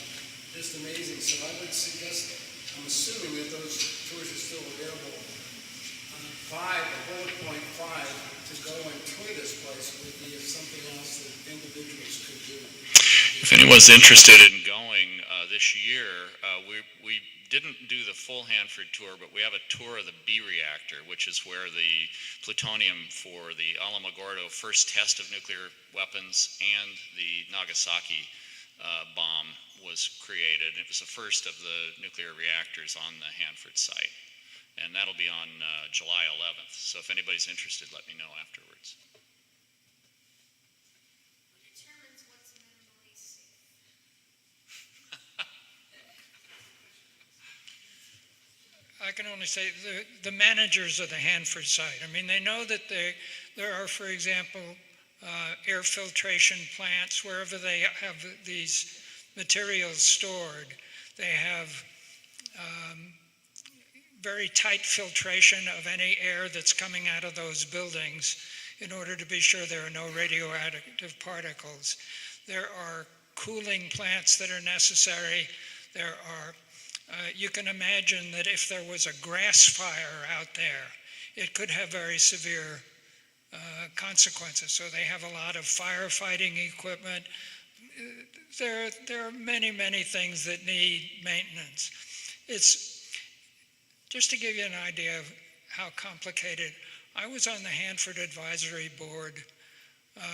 just amazing. So I would suggest, I'm assuming that those tours are still available. Bullet point 5, to go and tour this place would be something else that individuals could do. If anyone's interested in going this year, we didn't do the full Hanford tour, but we have a tour of the B reactor, which is where the plutonium for the Alamogordo first test of nuclear weapons and the Nagasaki bomb was created. It was the first of the nuclear reactors on the Hanford site. And that'll be on July 11th. So if anybody's interested, let me know afterwards. What determines what's minimally safe? can only say the managers of the Hanford site. I mean, they know that there are, for example, air filtration plants wherever they have these materials stored. They have very tight filtration of any air that's coming out of those buildings in order to be sure there are no radioactive particles. There are cooling plants that are necessary. There are, you can imagine that if there was a grass fire out there, it could have very severe consequences. So they have a lot of firefighting equipment. There are many, many things that need maintenance. It's just to give you an idea of how complicated. I was on the Hanford Advisory Board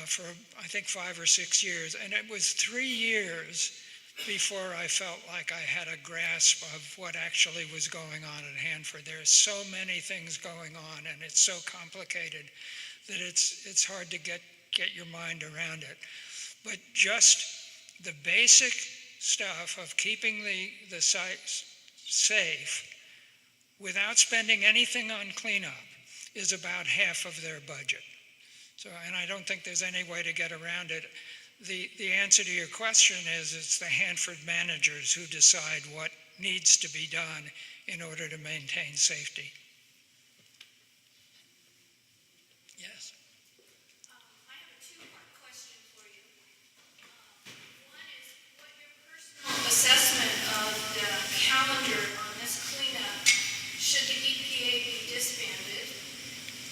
for I think 5 or 6 years, and it was 3 years before I felt like I had a grasp of what actually was going on at Hanford. There's so many things going on, and it's so complicated that it's hard to get your mind around it. But just the basic stuff of keeping the sites safe without spending anything on cleanup is about half of their budget. So, and I don't think there's any way to get around it. The answer to your question is it's the Hanford managers who decide what needs to be done in order to maintain safety. Yes. I have a two-part question for you. One is what your personal assessment of the calendar on this cleanup, should the EPA be disbanded?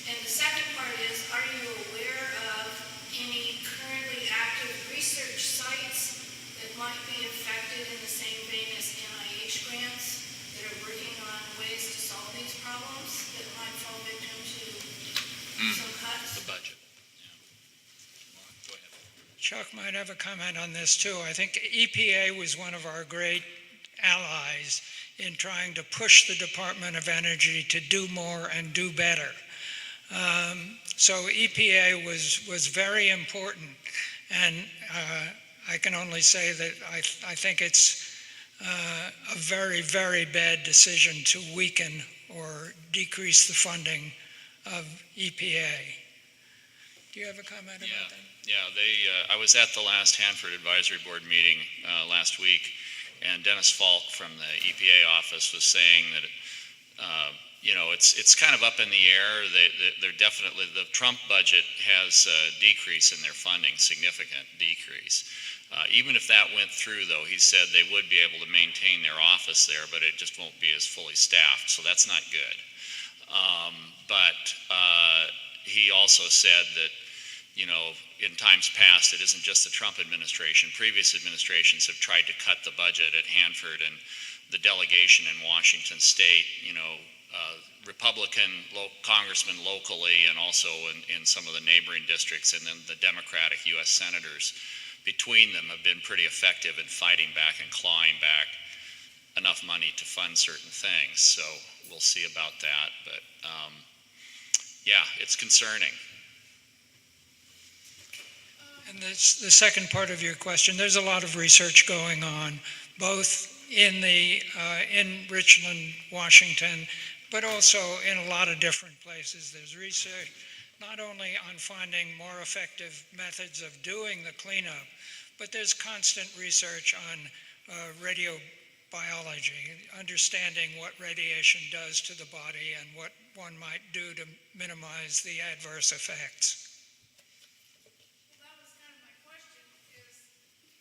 And the second part is, are you aware of any currently active research sites that might be affected in the same vein as NIH grants that are working on ways to solve these problems that might fall victim to some cuts? The budget. Yeah. Go ahead. Chuck might have a comment on this too. I think EPA was one of our great allies in trying to push the Department of Energy to do more and do better. So EPA was very important, and I can only say that I think it's a very, very bad decision to weaken or decrease the funding of EPA. Do you have a comment about that? Yeah, I was at the last Hanford Advisory Board meeting last week, and Dennis Falk from the EPA office was saying that it's kind of up in the air. They're definitely, the Trump budget has a decrease in their funding, significant decrease. Even if that went through, though, he said they would be able to maintain their office there, but it just won't be as fully staffed, so that's not good. But he also said that, in times past, it isn't just the Trump administration. Previous administrations have tried to cut the budget at Hanford, and the delegation in Washington State, Republican congressmen locally and also in some of the neighboring districts, and then the Democratic U.S. senators between them have been pretty effective in fighting back and clawing back enough money to fund certain things. So we'll see about that. But yeah, it's concerning. And the second part of your question, there's a lot of research going on, both in Richland, Washington, but also in a lot of different places. There's research not only on finding more effective methods of doing the cleanup, but there's constant research on radiobiology, understanding what radiation does to the body and what one might do to minimize the adverse effects. Well, that was kind of my question, is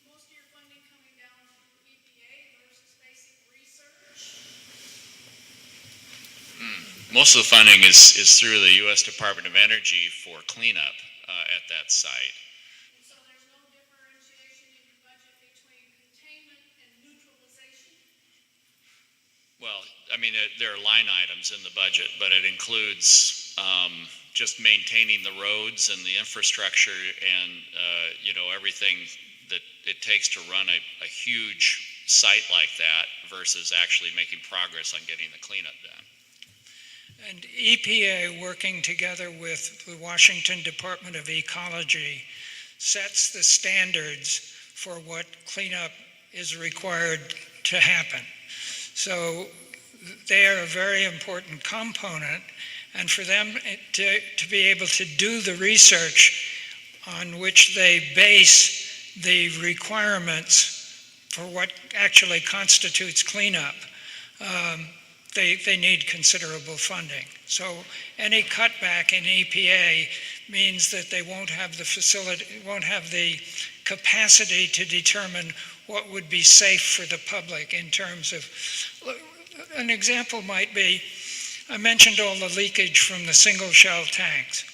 most of your funding coming down through EPA versus basic research? Most of the funding is through the U.S. Department of Energy for cleanup at that site. And so there's no differentiation in your budget between containment and neutralization? Well, I mean, there are line items in the budget, but it includes just maintaining the roads and the infrastructure and, everything that it takes to run a huge site like that versus actually making progress on getting the cleanup done. And EPA, working together with the Washington Department of Ecology, sets the standards for what cleanup is required to happen. So they are a very important component, and for them to be able to do the research on which they base the requirements for what actually constitutes cleanup, they need considerable funding. So any cutback in EPA means that they won't have the capacity to determine what would be safe for the public in terms of, an example might be, I mentioned all the leakage from the single shell tanks.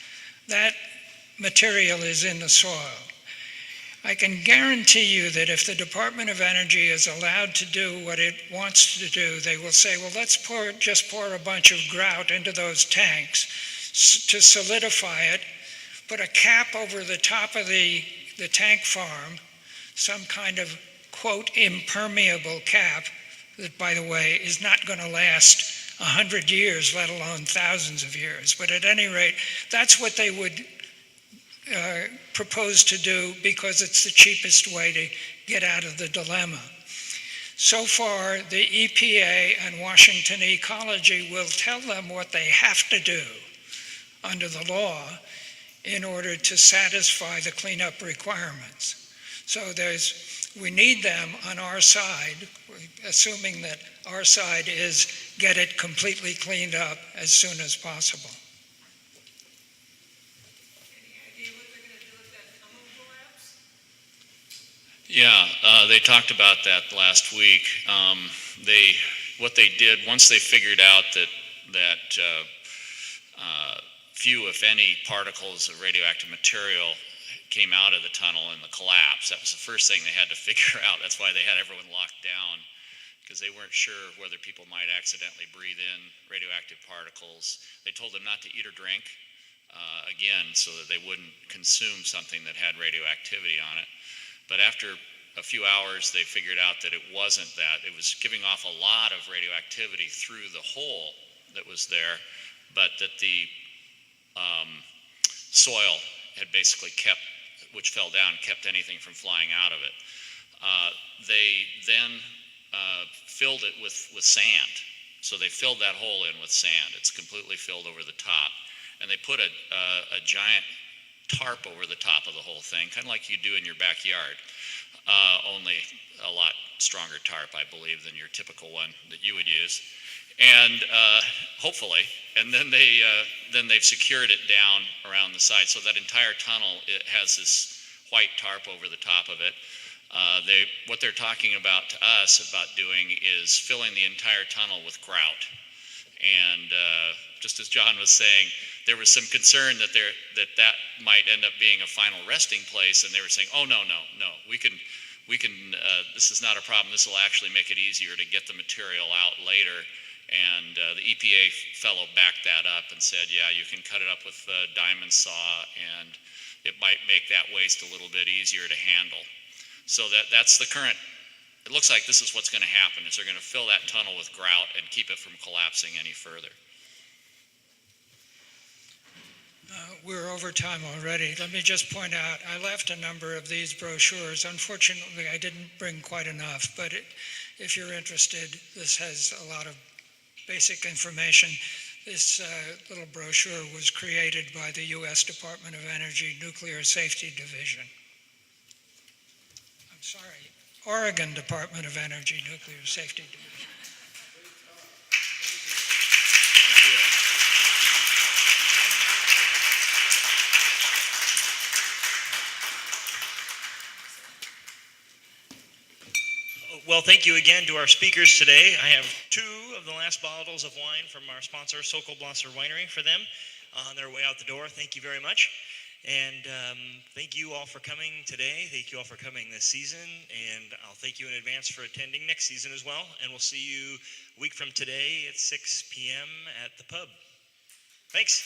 That material is in the soil. I can guarantee you that if the Department of Energy is allowed to do what it wants to do, they will say, well, let's just pour a bunch of grout into those tanks to solidify it, put a cap over the top of the tank farm, some kind of, quote, impermeable cap that, by the way, is not going to last 100 years, let alone thousands of years. But at any rate, that's what they would propose to do because it's the cheapest way to get out of the dilemma. So far, the EPA and Washington Ecology will tell them what they have to do under the law in order to satisfy the cleanup requirements. So we need them on our side, assuming that our side is get it completely cleaned up as soon as possible. Yeah, they talked about that last week. What they did once they figured out that few, if any, particles of radioactive material came out of the tunnel in the collapse. That was the first thing they had to figure out. That's why they had everyone locked down, because they weren't sure whether people might accidentally breathe in radioactive particles. They told them not to eat or drink, again, so that they wouldn't consume something that had radioactivity on it. But after a few hours, they figured out that it wasn't that. It was giving off a lot of radioactivity through the hole that was there, but that the soil had basically which fell down, kept anything from flying out of it. They then filled it with sand. So they filled that hole in with sand. It's completely filled over the top. And they put a giant tarp over the top of the whole thing, kind of like you do in your backyard, only a lot stronger tarp, I believe, than your typical one that you would use. And hopefully, and then they've secured it down around the side. So that entire tunnel, it has this white tarp over the top of it. What they're talking about to us about doing is filling the entire tunnel with grout. And just as John was saying, there was some concern that that might end up being a final resting place, and they were saying, oh, no, we can, this is not a problem. This will actually make it easier to get the material out later. And the EPA fellow backed that up and said, yeah, you can cut it up with a diamond saw, and it might make that waste a little bit easier to handle. So that's the current. It looks like this is what's going to happen, is they're going to fill that tunnel with grout and keep it from collapsing any further. We're over time already. Let me just point out, I left a number of these brochures. Unfortunately, I didn't bring quite enough, but if you're interested, this has a lot of basic information. This little brochure was created by the U.S. Department of Energy Nuclear Safety Division. I'm sorry, Oregon Department of Energy Nuclear Safety Division. Well, thank you again to our speakers today. I have 2 of the last bottles of wine from our sponsor, Sokolblosser Winery, for them on their way out the door. Thank you very much. And thank you all for coming today. Thank you all for coming this season. And I'll thank you in advance for attending next season as well. And we'll see you a week from today at 6 p.m. at the pub. Thanks.